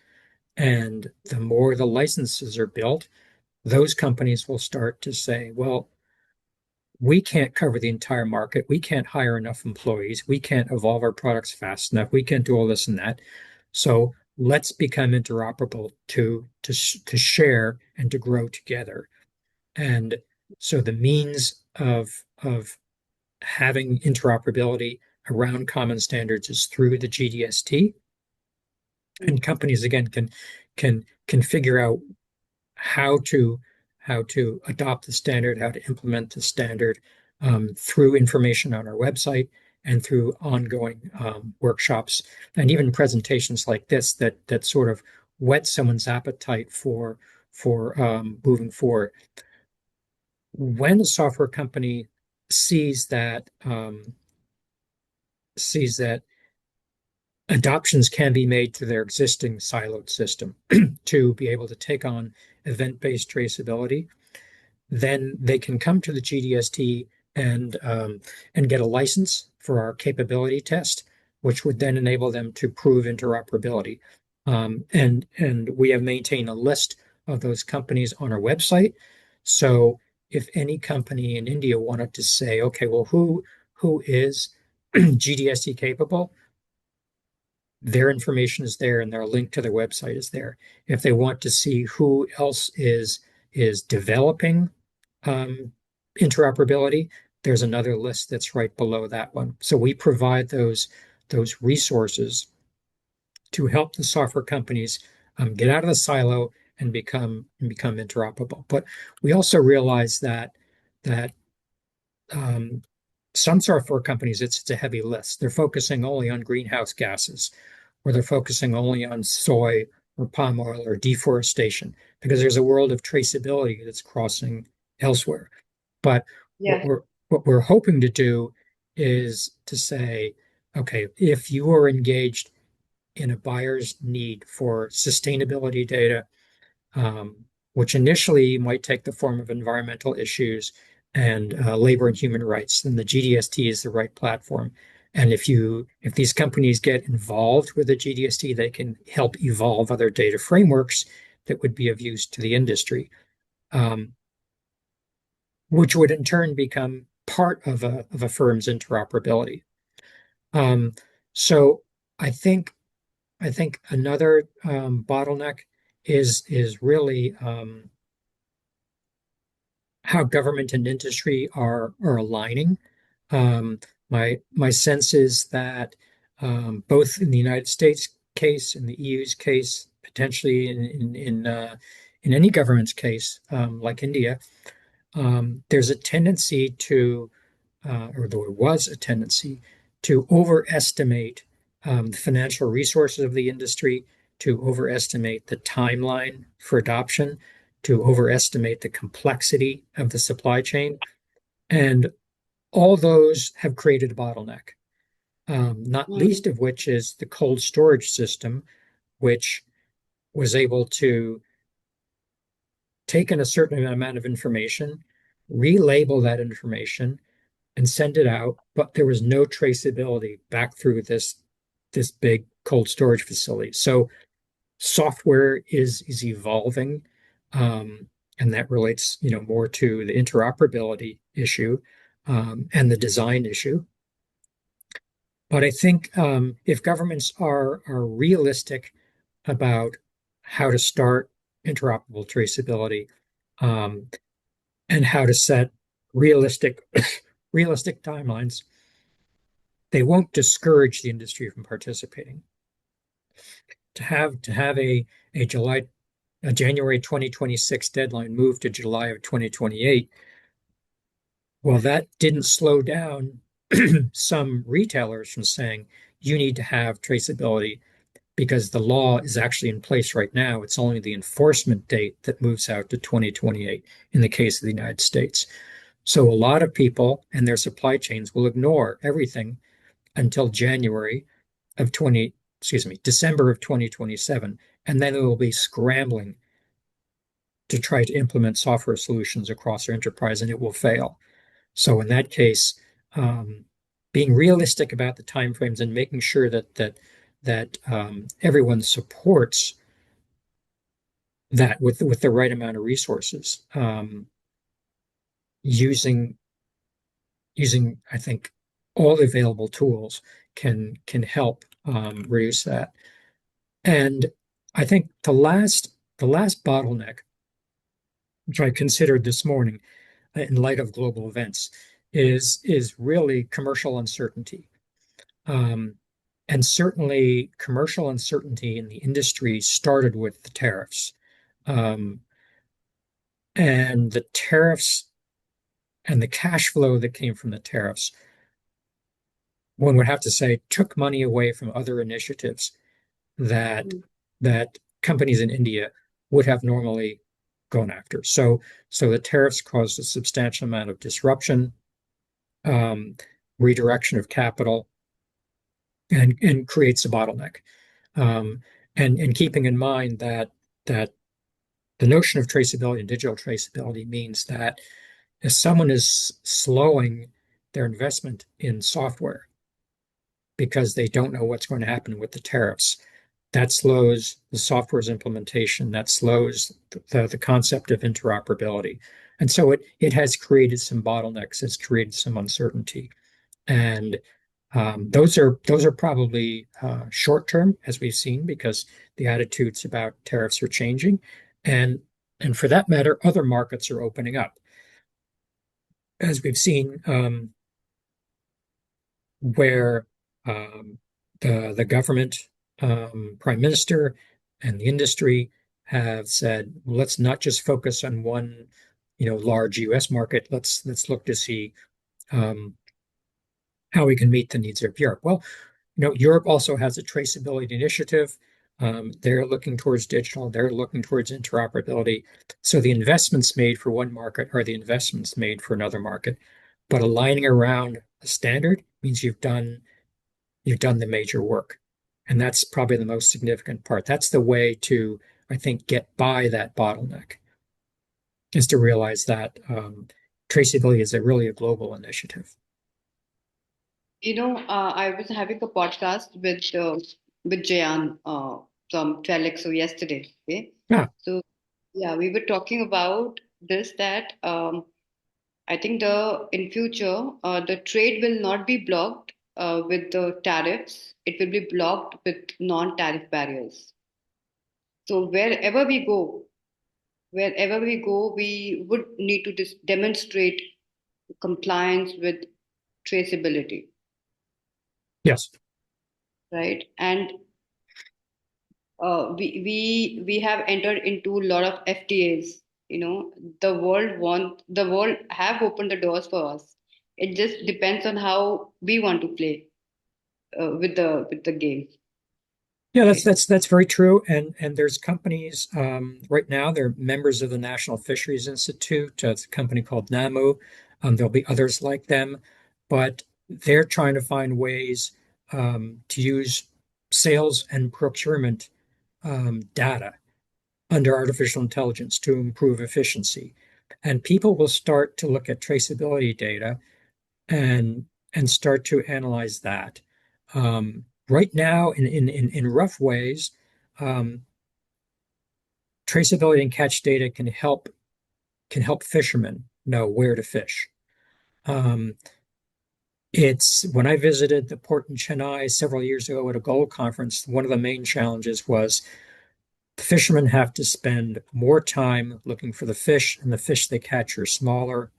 [SPEAKER 2] And the more the licenses are built, those companies will start to say, well, we can't cover the entire market. We can't hire enough employees. We can't evolve our products fast enough. We can't do all this and that. So let's become interoperable to share and to grow together. And so the means of having interoperability around common standards is through the GDST, and companies again can figure out how to adopt the standard, how to implement the standard through information on our website and through ongoing workshops and even presentations like this that sort of whet someone's appetite for moving forward. When a software company sees that adoptions can be made to their existing siloed system to be able to take on event-based traceability, then they can come to the GDST and get a license for our capability test, which would then enable them to prove interoperability. And we have maintained a list of those companies on our website. So if any company in India wanted to say, okay, well, who is GDST capable? Their information is there and their link to their website is there. If they want to see who else is developing interoperability, there's another list that's right below that one. So we provide those resources to help the software companies get out of the silo and become interoperable. But we also realize that some software companies, it's a heavy list. They're focusing only on greenhouse gases, or they're focusing only on soy or palm oil or deforestation, because there's a world of traceability that's crossing elsewhere. But
[SPEAKER 1] Yes.
[SPEAKER 2] what we're hoping to do is to say, okay, if you are engaged in a buyer's need for sustainability data, which initially might take the form of environmental issues and labor and human rights, then the GDST is the right platform. And if these companies get involved with the GDST, they can help evolve other data frameworks that would be of use to the industry, which would in turn become part of a firm's interoperability. So I think another bottleneck is really how government and industry are aligning. Um, my sense is that both in the United States case, in the EU's case, potentially in any government's case, like India, there's a tendency to, or there was a tendency to overestimate the financial resources of the industry, to overestimate the timeline for adoption, to overestimate the complexity of the supply chain. And all those have created a bottleneck, not
[SPEAKER 1] Mm.
[SPEAKER 2] least of which is the cold storage system, which was able to take in a certain amount of information, relabel that information, and send it out, but there was no traceability back through this big cold storage facility. So software is evolving, and that relates, more to the interoperability issue and the design issue. But I think if governments are realistic about how to start interoperable traceability um, and how to set realistic realistic timelines, they won't discourage the industry from participating. To have a January 2026 deadline moved to July of 2028, well, that didn't slow down some retailers from saying you need to have traceability because the law is actually in place right now. It's only the enforcement date that moves out to 2028 in the case of the United States. So a lot of people and their supply chains will ignore everything until December of 2027, and then they will be scrambling to try to implement software solutions across their enterprise, and it will fail. So in that case, being realistic about the timeframes and making sure that everyone supports that with the right amount of resources, using I think all the available tools can help reduce that. And I think the last bottleneck, which I considered this morning in light of global events, is really commercial uncertainty. Um, and certainly commercial uncertainty in the industry started with the tariffs. Um, and the tariffs and the cash flow that came from the tariffs, one would have to say, took money away from other initiatives that
[SPEAKER 1] Mm.
[SPEAKER 2] that companies in India would have normally gone after. So the tariffs caused a substantial amount of disruption, um, redirection of capital, and creates a bottleneck. Um, and keeping in mind that the notion of traceability and digital traceability means that if someone is slowing their investment in software because they don't know what's going to happen with the tariffs, that slows the software's implementation, that slows the concept of interoperability. And so it has created some bottlenecks, it's created some uncertainty. And those are probably short term, as we've seen, because the attitudes about tariffs are changing, and and for that matter, other markets are opening up, as we've seen, where um, the government, prime minister, and the industry have said, well, let's not just focus on one, large U.S. market. Let's look to see um, how we can meet the needs of Europe. Well, Europe also has a traceability initiative. They're looking towards digital, they're looking towards interoperability. So the investments made for one market are the investments made for another market. But aligning around a standard means you've done the major work. And that's probably the most significant part. That's the way to, I think, get by that bottleneck, is to realize that traceability is really a global initiative.
[SPEAKER 1] I was having a podcast with Jayan from 12XO yesterday. Okay,
[SPEAKER 2] Yeah.
[SPEAKER 1] so yeah, we were talking about this that I think the in future the trade will not be blocked with the tariffs. It will be blocked with non-tariff barriers. So wherever we go, we would need to demonstrate compliance with traceability,
[SPEAKER 2] Yes.
[SPEAKER 1] right? And we have entered into a lot of FTAs. The world have opened the doors for us. It just depends on how we want to play with the game,
[SPEAKER 2] Yeah, that's
[SPEAKER 1] right?
[SPEAKER 2] that's that's very true. And there's companies right now. They're members of the National Fisheries Institute. It's a company called NAMU. There'll be others like them, but they're trying to find ways to use sales and procurement data under artificial intelligence to improve efficiency. And people will start to look at traceability data and start to analyze that. Right now, in rough ways, um, traceability and catch data can help fishermen know where to fish. Um, it's when I visited the port in Chennai several years ago at a gold conference. One of the main challenges was the fishermen have to spend more time looking for the fish, and the fish they catch are smaller.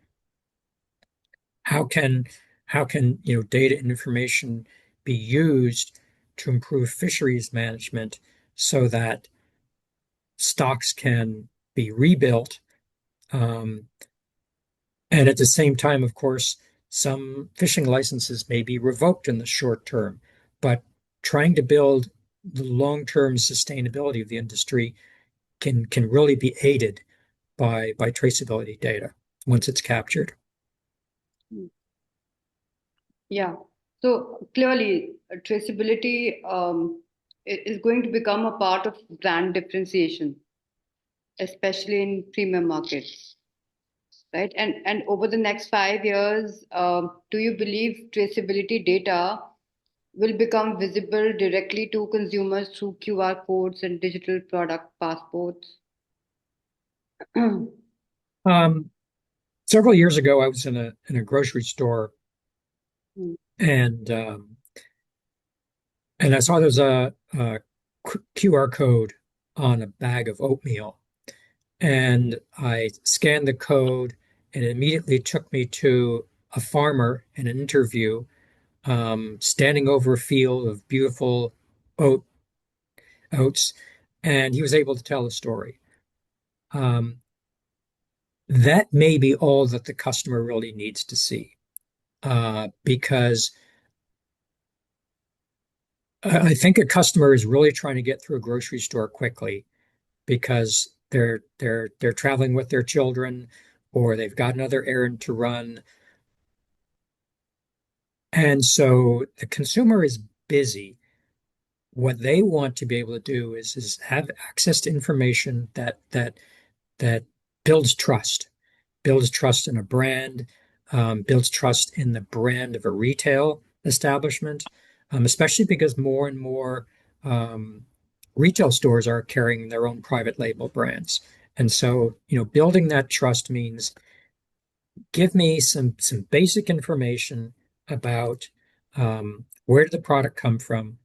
[SPEAKER 2] How can data and information be used to improve fisheries management so that stocks can be rebuilt? Um, and at the same time, of course, some fishing licenses may be revoked in the short term, but trying to build the long-term sustainability of the industry can really be aided by traceability data once it's captured.
[SPEAKER 1] Yeah. So clearly, traceability is going to become a part of brand differentiation, especially in premium markets, right? And over the next 5 years, do you believe traceability data will become visible directly to consumers through QR codes and digital product passports?
[SPEAKER 2] Um, Several years ago, I was in a grocery store, and I saw there's a QR code on a bag of oatmeal, and I scanned the code, and it immediately took me to a farmer in an interview standing over a field of beautiful oat, oats, and he was able to tell a story. Um, that may be all that the customer really needs to see, because I think a customer is really trying to get through a grocery store quickly because they're traveling with their children or they've got another errand to run. And so the consumer is busy. What they want to be able to do is have access to information that builds trust in a brand, builds trust in the brand of a retail establishment, especially because more and more um, retail stores are carrying their own private label brands. And so, building that trust means give me some basic information about where did the product come from,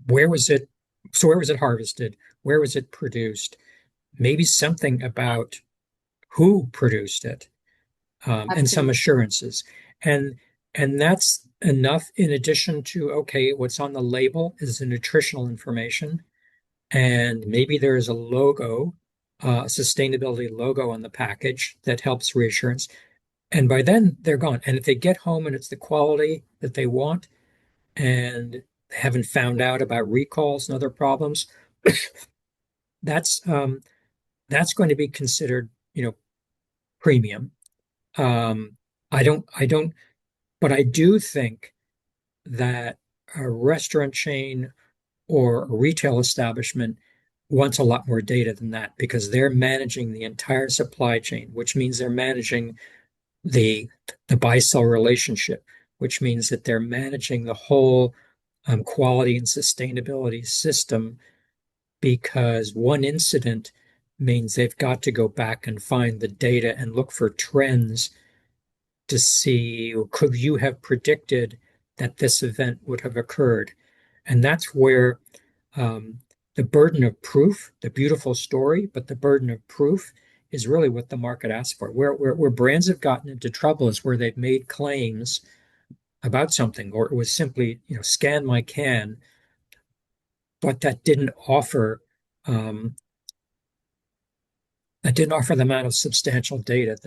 [SPEAKER 2] where was it, so where was it harvested, where was it produced, maybe something about who produced it, and some
[SPEAKER 1] Absolutely.
[SPEAKER 2] assurances. And and that's enough in addition to, okay, what's on the label is the nutritional information, and maybe there is a logo, a sustainability logo on the package that helps reassurance. And by then they're gone. And if they get home and it's the quality that they want and they haven't found out about recalls and other problems, that's that's going to be considered, premium. Um, I don't, but I do think that a restaurant chain or a retail establishment wants a lot more data than that because they're managing the entire supply chain, which means they're managing the the buy-sell relationship, which means that they're managing the whole quality and sustainability system because one incident means they've got to go back and find the data and look for trends to see, could you have predicted that this event would have occurred? And that's where um, the burden of proof, the beautiful story, but the burden of proof is really what the market asks for. Where brands have gotten into trouble is where they've made claims about something, or it was simply, scan my can, but um, that didn't offer the amount of substantial data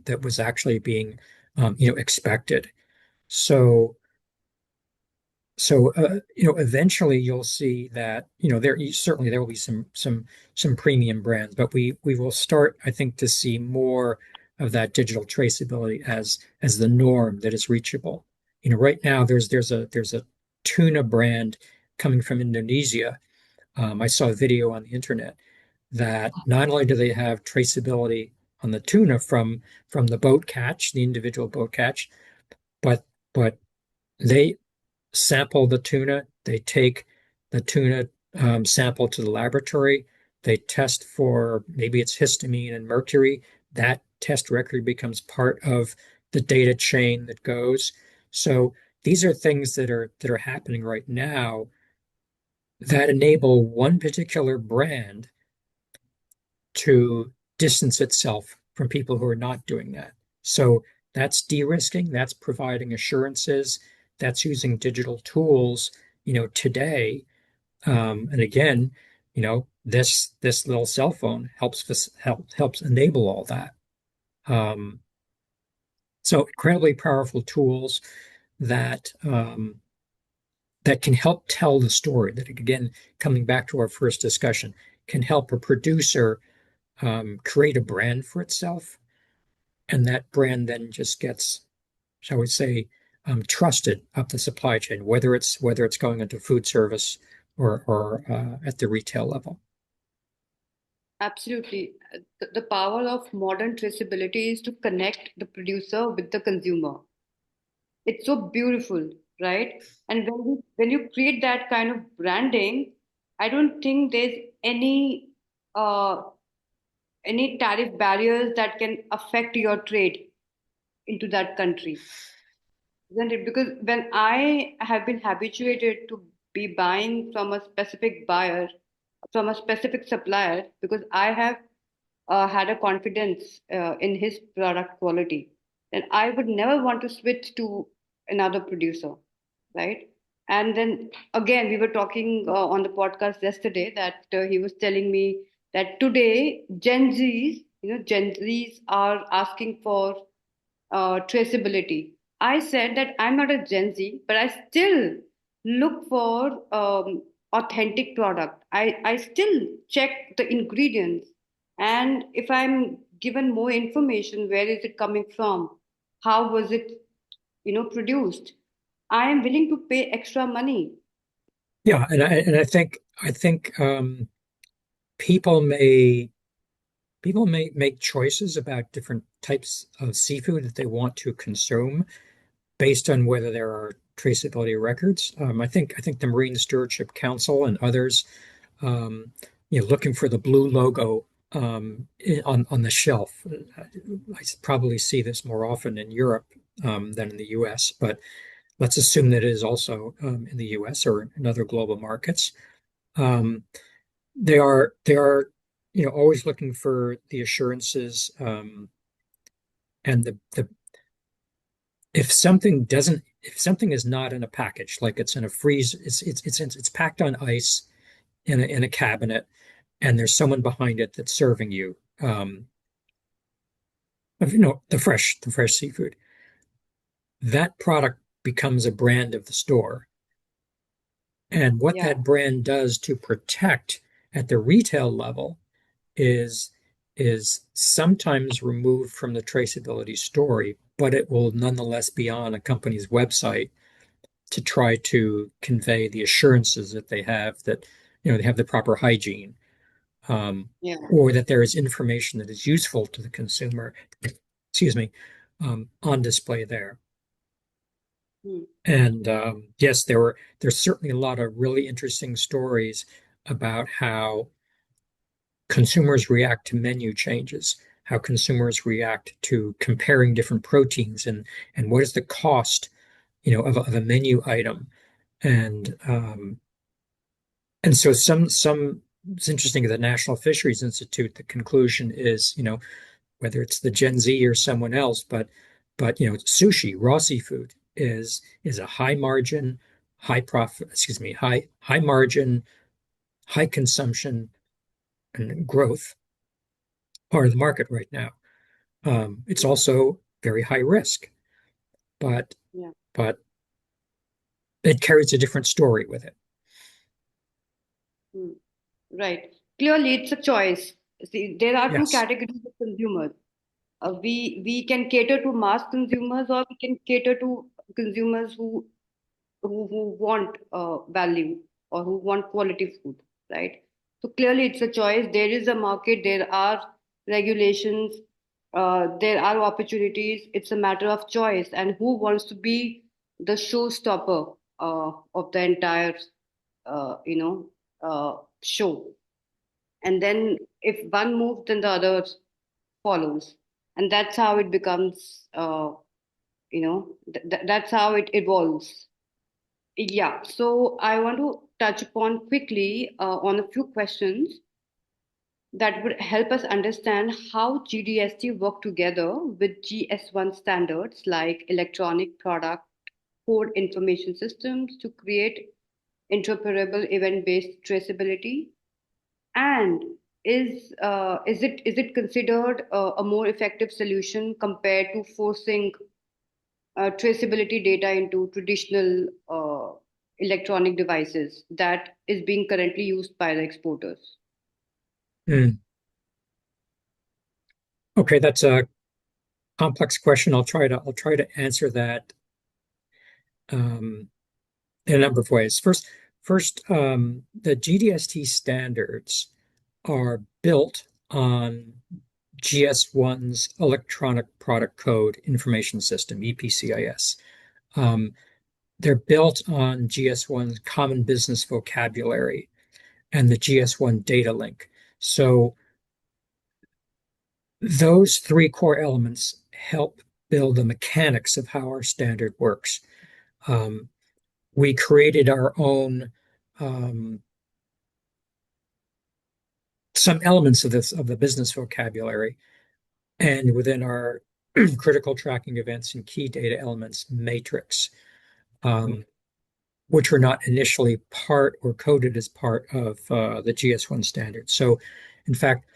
[SPEAKER 2] that was actually being, expected. So eventually you'll see that, there will be some premium brands, but we will start, I think, to see more of that digital traceability as the norm that is reachable. Right now there's a tuna brand coming from Indonesia. I saw a video on the internet that not only do they have traceability on the tuna from the boat catch, the individual boat catch, but but they sample the tuna. They take the tuna sample to the laboratory. They test for maybe it's histamine and mercury. That test record becomes part of the data chain that goes. So these are things that are happening right now that enable one particular brand to distance itself from people who are not doing that. So that's de-risking, that's providing assurances, that's using digital tools, today. And again, this little cell phone helps enable all that. Um, so incredibly powerful tools that can help tell the story. That again, coming back to our first discussion, can help a producer create a brand for itself, and that brand then just gets, shall we say, trusted up the supply chain, whether it's going into food service or at the retail level.
[SPEAKER 1] Absolutely. The power of modern traceability is to connect the producer with the consumer. It's so beautiful, right? And when you create that kind of branding, I don't think there's uh, any tariff barriers that can affect your trade into that country, isn't it? Because when I have been habituated to be buying from a specific buyer, from a specific supplier, because I have had a confidence in his product quality, then I would never want to switch to another producer, right? And then again, we were talking on the podcast yesterday that he was telling me that today Gen Zs are asking for traceability. I said that I'm not a Gen Z, but I still look for authentic product. I still check the ingredients, and if I'm given more information, where is it coming from? How was it, produced? I am willing to pay extra money.
[SPEAKER 2] Yeah, and I think people may people may make choices about different types of seafood that they want to consume based on whether there are traceability records. I think the Marine Stewardship Council and others, um, looking for the blue logo on the shelf. I probably see this more often in Europe than in the U.S., but let's assume that it is also in the U.S. or in other global markets. Um, they are always looking for the assurances, and the if something is not in a package, like it's in a freeze, it's packed on ice in a cabinet, and there's someone behind it that's serving you, the fresh seafood. That product becomes a brand of the store, and what
[SPEAKER 1] Yeah,
[SPEAKER 2] that brand does to protect at the retail level is is sometimes removed from the traceability story, but it will nonetheless be on a company's website to try to convey the assurances that they have that they have the proper hygiene,
[SPEAKER 1] yeah.
[SPEAKER 2] or that there is information that is useful to the consumer, excuse me, on display there.
[SPEAKER 1] Hmm.
[SPEAKER 2] And yes, there's certainly a lot of really interesting stories about how consumers react to menu changes, how consumers react to comparing different proteins, and what is the cost, of a menu item. And so some it's interesting at the National Fisheries Institute, the conclusion is, whether it's the Gen Z or someone else, but sushi, raw seafood is a high margin, high profit, excuse me, high margin, high consumption and growth part of the market right now. It's also very high risk, but
[SPEAKER 1] Yeah.
[SPEAKER 2] but it carries a different story with it.
[SPEAKER 1] Hmm. Right. Clearly, it's a choice. See, there are two
[SPEAKER 2] Yes.
[SPEAKER 1] categories of consumers. We can cater to mass consumers, or we can cater to consumers who want value, or who want quality food, right? So clearly, it's a choice. There is a market. There are regulations. There are opportunities. It's a matter of choice, and who wants to be the showstopper of the entire, show. And then if one moves, then the other follows, and that's how it becomes. That's how it evolves. Yeah, so I want to touch upon quickly on a few questions that would help us understand how GDST work together with GS1 standards like electronic product code information systems to create interoperable event-based traceability. And is it considered a more effective solution compared to forcing traceability data into traditional electronic devices that is being currently used by the exporters?
[SPEAKER 2] Mm. Okay, that's a complex question. I'll try to answer that um, in a number of ways. First, the GDST standards are built on GS1's Electronic Product Code Information System, EPCIS. Um, they're built on GS1's Common Business Vocabulary and the GS1 data link. So those three core elements help build the mechanics of how our standard works. Um, we created our own um, some elements of this of the business vocabulary, and within our critical tracking events and key data elements matrix, which were not initially part or coded as part of the GS1 standard. So, in fact,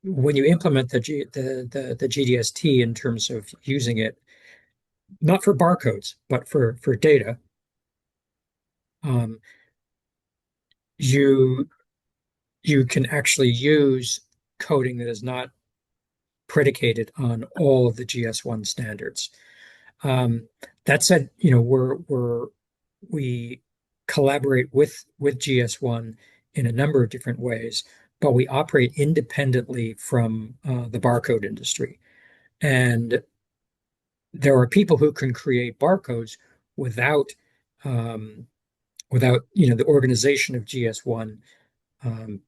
[SPEAKER 2] when you implement the GDST in terms of using it, not for barcodes, but for data, you you can actually use coding that is not predicated on all of the GS1 standards. That said, we collaborate with GS1 in a number of different ways, but we operate independently from the barcode industry. And there are people who can create barcodes without the organization of GS1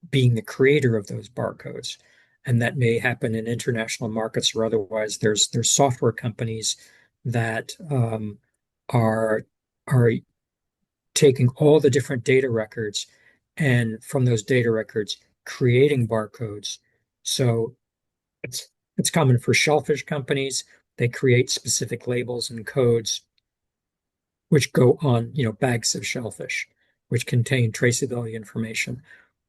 [SPEAKER 2] being the creator of those barcodes. And that may happen in international markets or otherwise. There's software companies that are taking all the different data records, and from those data records creating barcodes. So it's common for shellfish companies. They create specific labels and codes which go on, bags of shellfish, which contain traceability information.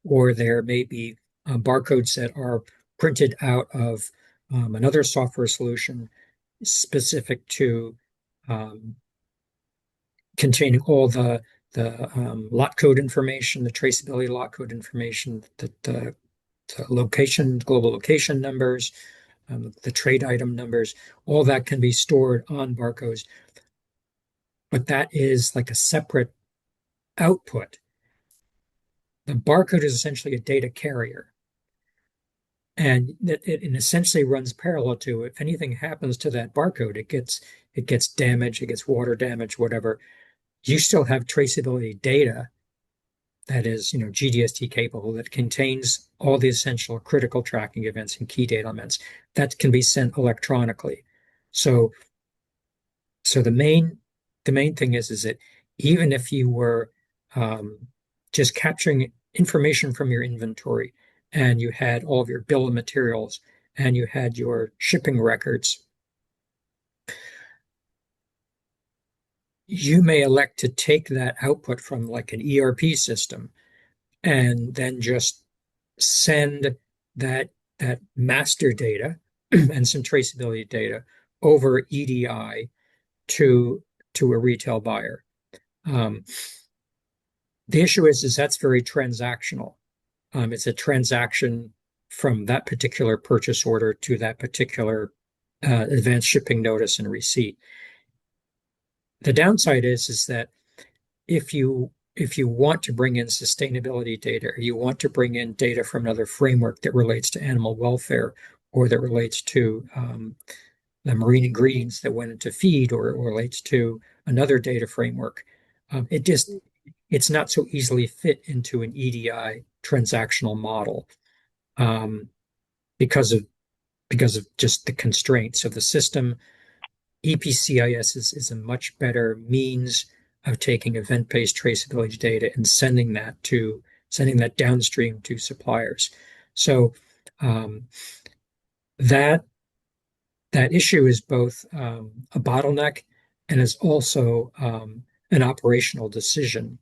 [SPEAKER 2] Or there may be barcodes that are printed out of another software solution specific to containing all the lot code information, the traceability lot code information, the location, global location numbers, the trade item numbers, all that can be stored on barcodes. But that is like a separate output. The barcode is essentially a data carrier. And it essentially runs parallel to, if anything happens to that barcode, it gets damaged, it gets water damage, whatever. You still have traceability data that is, GDST capable, that contains all the essential critical tracking events and key data elements that can be sent electronically. So the main thing is that even if you were just capturing information from your inventory, and you had all of your bill of materials, and you had your shipping records, you may elect to take that output from like an ERP system and then just send that master data and some traceability data over EDI to a retail buyer. The issue is that's very transactional. It's a transaction from that particular purchase order to that particular advanced shipping notice and receipt. The downside is that if you want to bring in sustainability data, or you want to bring in data from another framework that relates to animal welfare, or that relates to the marine ingredients that went into feed, or relates to another data framework, it's not so easily fit into an EDI transactional model because of just the constraints of the system. EPCIS is a much better means of taking event-based traceability data and sending that downstream to suppliers. So that issue is both a bottleneck and is also an operational decision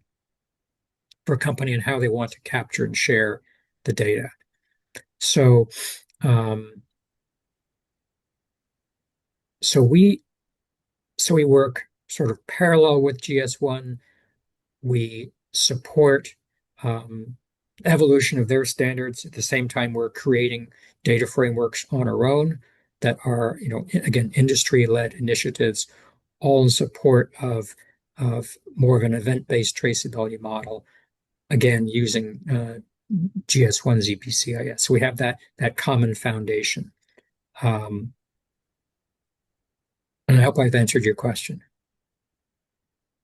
[SPEAKER 2] for a company and how they want to capture and share the data. So we work sort of parallel with GS1. We support evolution of their standards. At the same time, we're creating data frameworks on our own that are, again, industry-led initiatives, all in support of more of an event-based traceability model, again, using GS1's EPCIS. So we have that common foundation. And I hope I've answered your question.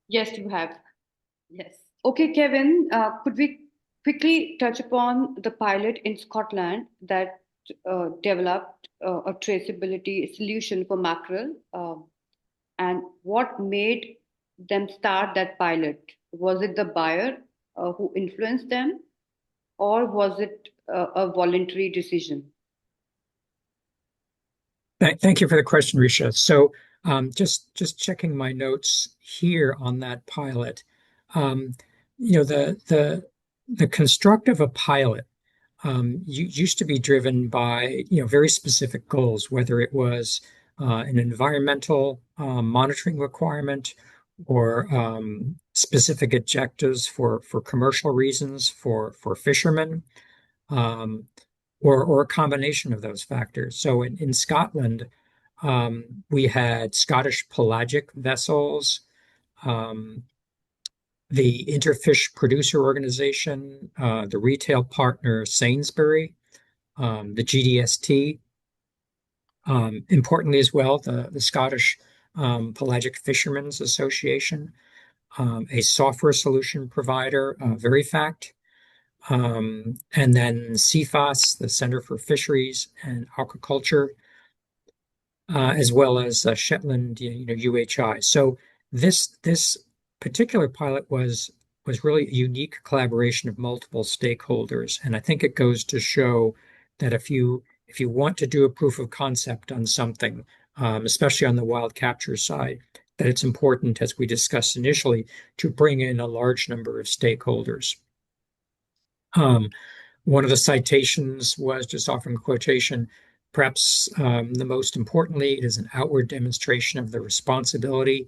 [SPEAKER 1] Yes, you have. Yes. Okay, Kevin, could we quickly touch upon the pilot in Scotland that developed a traceability solution for mackerel, and what made them start that pilot? Was it the buyer who influenced them? or was it a voluntary decision?
[SPEAKER 2] Thank you for the question, Risha. So, just checking my notes here on that pilot. Um, the construct of a pilot used to be driven by very specific goals, whether it was an environmental monitoring requirement or specific objectives for commercial reasons for fishermen. Um, or a combination of those factors. So in Scotland, we had Scottish pelagic vessels, um, the Interfish Producer Organization, the retail partner Sainsbury, the GDST, importantly as well, the Scottish Pelagic Fishermen's Association, a software solution provider, Verifact, and then CFAS, the Center for Fisheries and Aquaculture, as well as Shetland, UHI. So this particular pilot was really a unique collaboration of multiple stakeholders, and I think it goes to show that if you want to do a proof of concept on something, especially on the wild capture side, that it's important, as we discussed initially, to bring in a large number of stakeholders. Um, One of the citations was, just offering quotation, perhaps the most importantly, it is an outward demonstration of the responsibility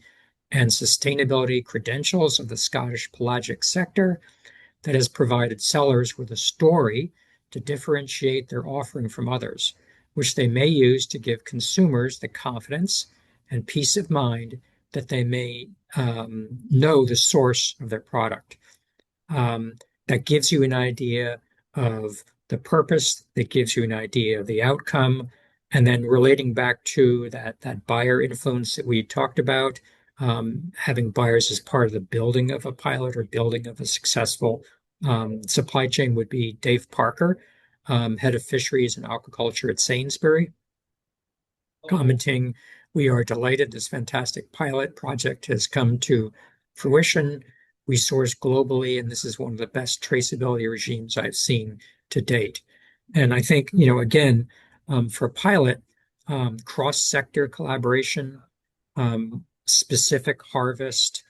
[SPEAKER 2] and sustainability credentials of the Scottish pelagic sector that has provided sellers with a story to differentiate their offering from others, which they may use to give consumers the confidence and peace of mind that they may know the source of their product. um, that gives you an idea of the purpose, that gives you an idea of the outcome, and then relating back to that buyer influence that we talked about, having buyers as part of the building of a pilot or building of a successful supply chain would be Dave Parker, head of fisheries and aquaculture at Sainsbury, commenting, "We are delighted this fantastic pilot project has come to fruition. We source globally, and this is one of the best traceability regimes I've seen to date." And I think, again, for a pilot, cross-sector collaboration, specific harvest,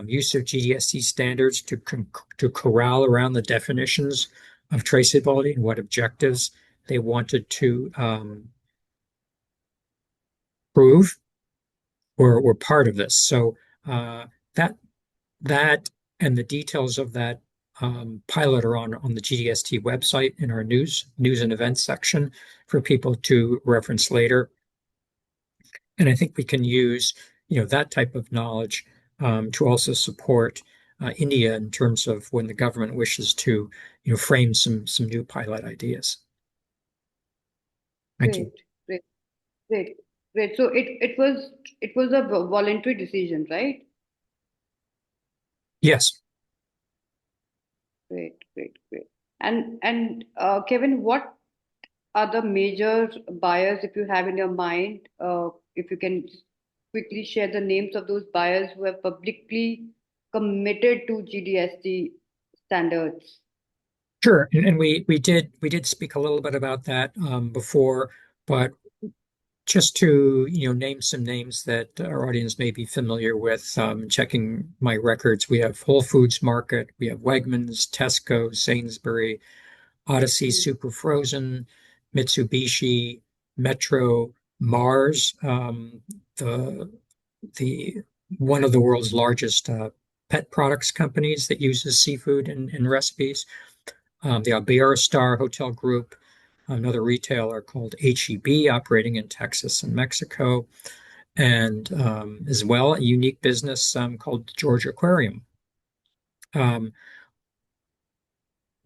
[SPEAKER 2] use of GDST standards to corral around the definitions of traceability and what objectives they wanted to prove were part of this. So that that and the details of that pilot are on the GDST website in our news and events section for people to reference later. And I think we can use that type of knowledge to also support India in terms of when the government wishes to frame some new pilot ideas. Thank you.
[SPEAKER 1] Great, great, great, great. So it was a voluntary decision, right?
[SPEAKER 2] Yes.
[SPEAKER 1] Great, great, great. And Kevin, what are the major buyers, if you have in your mind, if you can just quickly share the names of those buyers who have publicly committed to GDST standards?
[SPEAKER 2] Sure, and we did speak a little bit about that before, but just to name some names that our audience may be familiar with, checking my records, we have Whole Foods Market, we have Wegmans, Tesco, Sainsbury, Odyssey
[SPEAKER 1] Mm.
[SPEAKER 2] Super Frozen, Mitsubishi, Metro, Mars, the the one of the world's largest pet products companies that uses seafood in recipes, the Iberostar Hotel Group, another retailer called HEB operating in Texas and Mexico, and as well a unique business called George Aquarium. Um,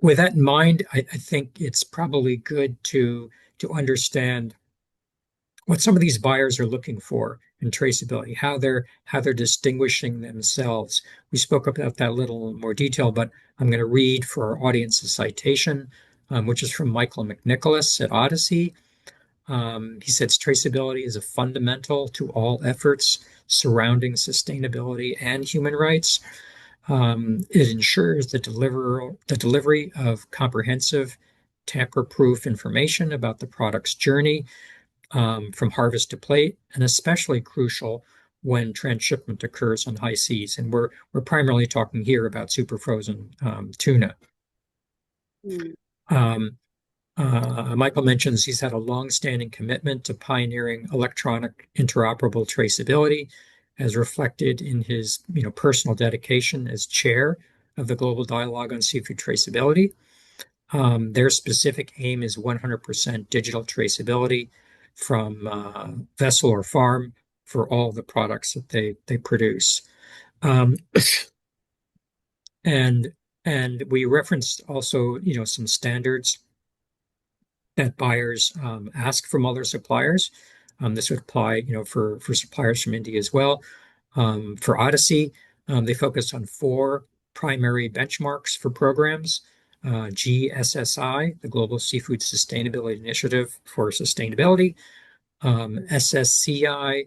[SPEAKER 2] with that in mind, I think it's probably good to understand what some of these buyers are looking for in traceability, how they're distinguishing themselves. We spoke about that a little in more detail, but I'm going to read for our audience a citation, which is from Michael McNicholas at Odyssey. He says traceability is a fundamental to all efforts surrounding sustainability and human rights. It ensures the delivery of comprehensive, tamper-proof information about the product's journey from harvest to plate, and especially crucial when transshipment occurs on high seas. And we're primarily talking here about super frozen tuna.
[SPEAKER 1] Hmm.
[SPEAKER 2] Um, Michael mentions he's had a long-standing commitment to pioneering electronic interoperable traceability, as reflected in his, personal dedication as chair of the Global Dialogue on Seafood Traceability. Their specific aim is 100% digital traceability from vessel or farm for all the products that they produce. Um, and and we referenced also, some standards that buyers ask from other suppliers. This would apply, for suppliers from India as well. For Odyssey, they focused on four primary benchmarks for programs. GSSI, the Global Seafood Sustainability Initiative for Sustainability, SSCI,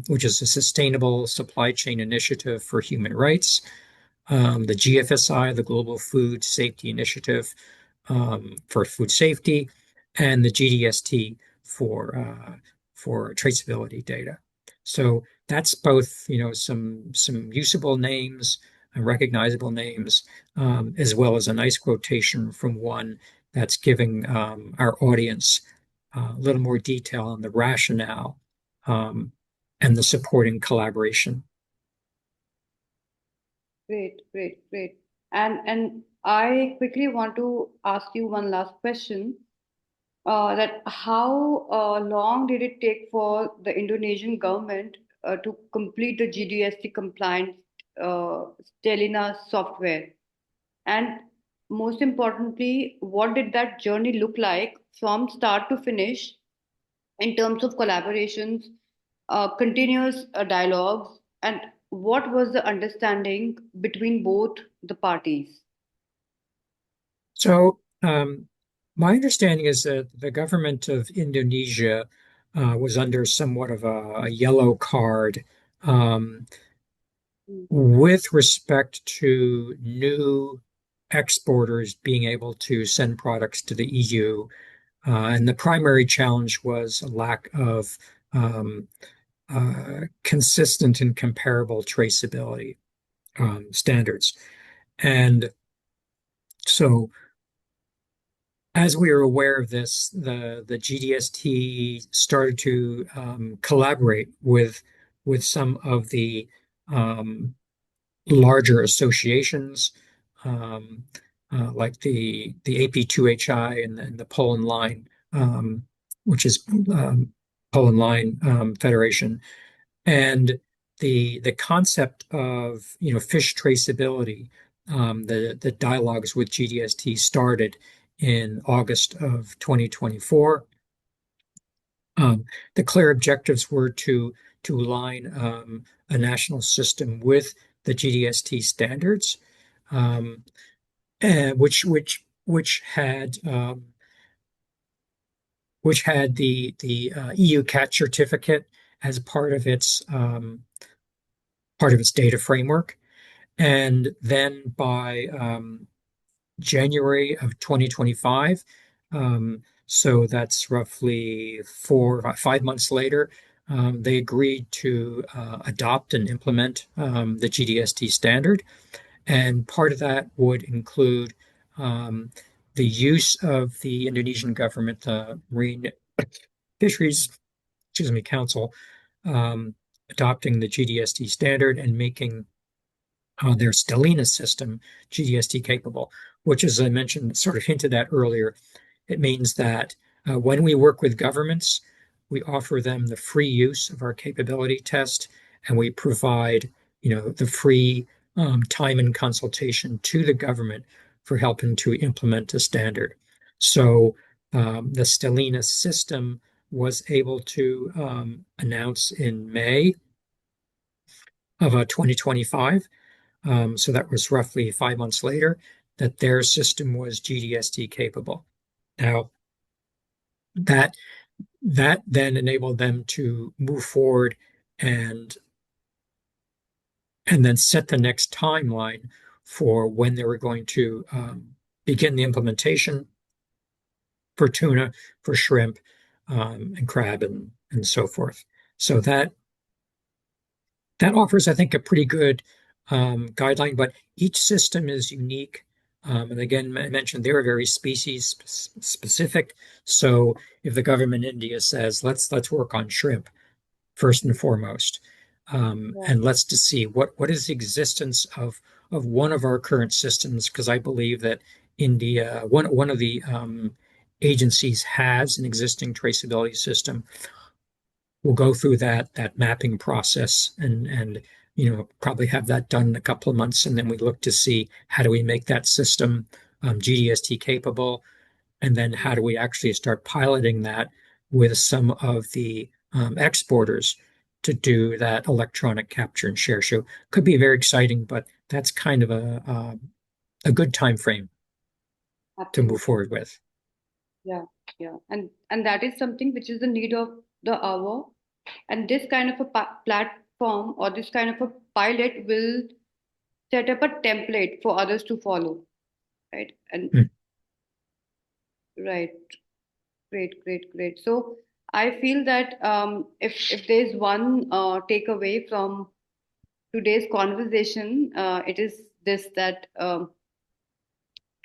[SPEAKER 2] which is a Sustainable Supply Chain Initiative for Human Rights, the GFSI, the Global Food Safety Initiative for food safety, and the GDST for traceability data. So that's both, some usable names and recognizable names, as well as a nice quotation from one that's giving our audience a little more detail on the rationale um, and the supporting collaboration.
[SPEAKER 1] Great, great, great. And I quickly want to ask you one last question. That how long did it take for the Indonesian government to complete the GDST compliant Stellina software? And most importantly, what did that journey look like from start to finish in terms of collaborations, continuous dialogues, and what was the understanding between both the parties?
[SPEAKER 2] So, my understanding is that the government of Indonesia was under somewhat of a yellow card um,
[SPEAKER 1] Mm.
[SPEAKER 2] with respect to new exporters being able to send products to the EU. And the primary challenge was a lack of consistent and comparable traceability standards. And so, as we are aware of this, the GDST started to collaborate with some of the um, larger associations, um, like the AP2HI and the Poland Line, which is Poland Line Federation, and the concept of fish traceability. The dialogues with GDST started in August of 2024. The clear objectives were to align a national system with the GDST standards, um, and which had the EU CAT certificate as part of its data framework. And then by January of 2025, so that's roughly 5 months later, they agreed to adopt and implement the GDST standard. And part of that would include um, the use of the Indonesian government Marine Fisheries, Council, um, adopting the GDST standard and making their Stellina system GDST capable, which, as I mentioned, sort of hinted at earlier, it means that when we work with governments, we offer them the free use of our capability test, and we provide, the free time and consultation to the government for helping to implement a standard. So the Stellina system was able to announce in May of 2025. So that was roughly 5 months later that their system was GDST capable. Now, that that then enabled them to move forward and and then set the next timeline for when they were going to begin the implementation for tuna, for shrimp, and crab, and so forth. So that offers, I think, a pretty good guideline, but each system is unique. And again, I mentioned they're very species specific. So if the government in India says, let's work on shrimp first and foremost,
[SPEAKER 1] Yeah.
[SPEAKER 2] and let's to see what is the existence of one of our current systems, because I believe that India, one of the agencies has an existing traceability system. We'll go through that mapping process and probably have that done in a couple of months, and then we look to see how do we make that system GDST capable, and then how do we actually start piloting that with some of the exporters to do that electronic capture and share. So could be very exciting, but that's kind of a good time frame to move
[SPEAKER 1] Absolutely.
[SPEAKER 2] forward with.
[SPEAKER 1] Yeah, yeah. And that is something which is the need of the hour. And this kind of a platform or this kind of a pilot will set up a template for others to follow, right? And
[SPEAKER 2] Hmm.
[SPEAKER 1] right, great, great, great. So I feel that if there's one takeaway from today's conversation, it is this that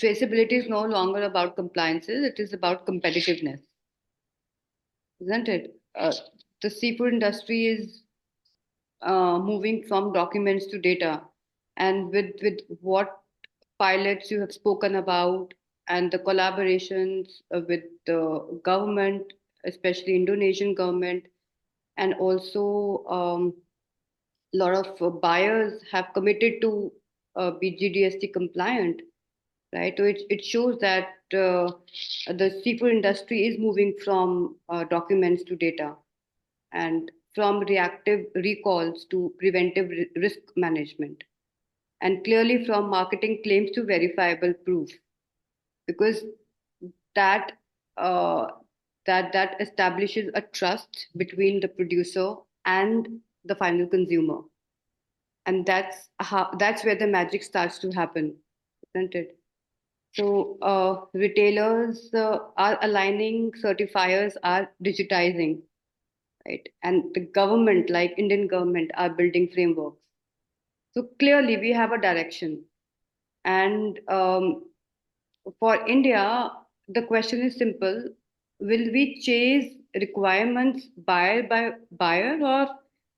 [SPEAKER 1] traceability is no longer about compliances; it is about competitiveness, isn't it? The seafood industry is moving from documents to data, and with what pilots you have spoken about and the collaborations with the government, especially Indonesian government, and also a lot of buyers have committed to be GDST compliant, right? So it shows that the seafood industry is moving from documents to data, and from reactive recalls to preventive risk management, and clearly from marketing claims to verifiable proof, because that uh, that establishes a trust between the producer and the final consumer, and that's where the magic starts to happen, isn't it? So retailers are aligning, certifiers are digitizing, right? And the government, like Indian government, are building frameworks. So clearly, we have a direction. And for India, the question is simple: will we chase requirements buyer by buyer, or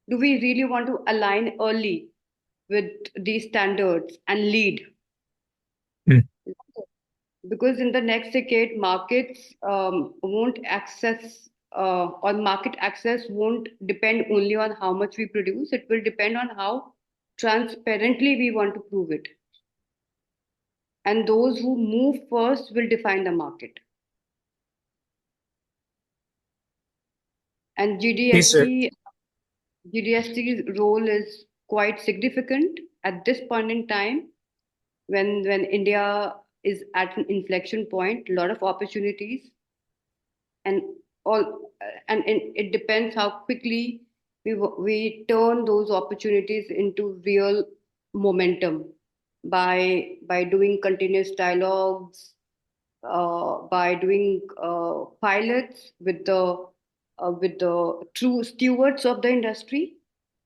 [SPEAKER 1] do we really want to align early with these standards and lead?
[SPEAKER 2] Hmm.
[SPEAKER 1] Because in the next decade, markets won't access or market access won't depend only on how much we produce. It will depend on how transparently we want to prove it. And those who move first will define the market. And
[SPEAKER 2] These are
[SPEAKER 1] GDST's role is quite significant at this point in time when India is at an inflection point, a lot of opportunities, and all it depends how quickly we turn those opportunities into real momentum by doing continuous dialogues, by doing pilots with the true stewards of the industry,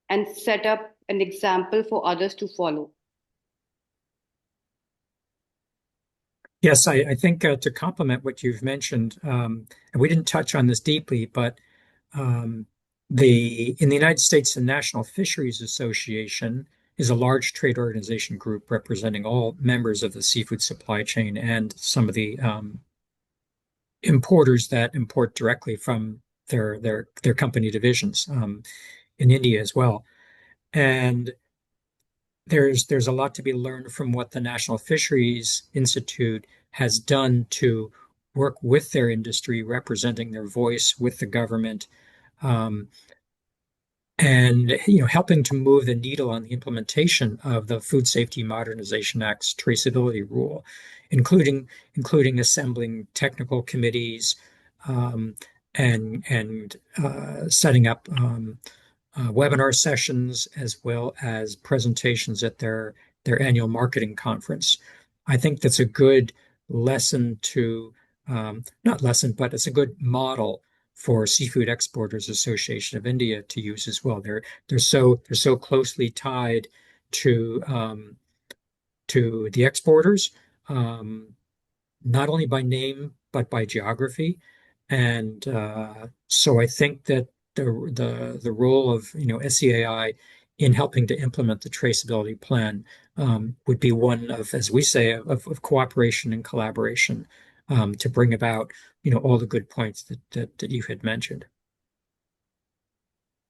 [SPEAKER 1] and set up an example for others to follow.
[SPEAKER 2] Yes, I think to complement what you've mentioned, and we didn't touch on this deeply, but um, in the United States, the National Fisheries Association is a large trade organization group representing all members of the seafood supply chain and some of the importers that import directly from their company divisions in India as well. And there's a lot to be learned from what the National Fisheries Institute has done to work with their industry, representing their voice with the government, um, and helping to move the needle on the implementation of the Food Safety Modernization Act's traceability rule, including assembling technical committees um, and setting up webinar sessions as well as presentations at their annual marketing conference. I think that's a good lesson to not lesson, but it's a good model for Seafood Exporters Association of India to use as well. They're so closely tied to to the exporters, um, not only by name but by geography. And so I think that the role of SEAI in helping to implement the traceability plan would be one of, as we say, of cooperation and collaboration to bring about all the good points that you had mentioned.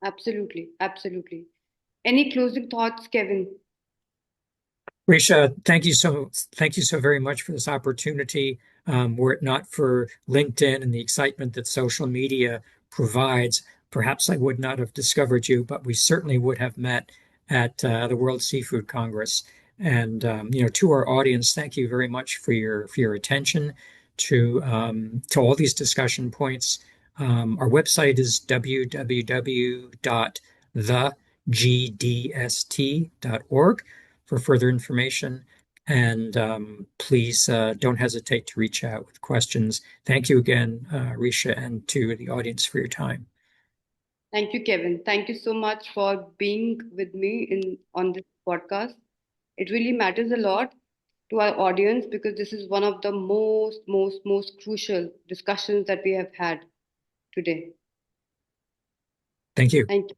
[SPEAKER 1] Absolutely, absolutely. Any closing thoughts, Kevin?
[SPEAKER 2] Risha, thank you so very much for this opportunity. Were it not for LinkedIn and the excitement that social media provides, perhaps I would not have discovered you, but we certainly would have met at the World Seafood Congress. And to our audience, thank you very much for your attention to all these discussion points. Our website is www.thegdst.org for further information. And please don't hesitate to reach out with questions. Thank you again, Risha, and to the audience for your time.
[SPEAKER 1] Thank you, Kevin. Thank you so much for being with me in on this podcast. It really matters a lot to our audience because this is one of the most crucial discussions that we have had today.
[SPEAKER 2] Thank you.
[SPEAKER 1] Thank you.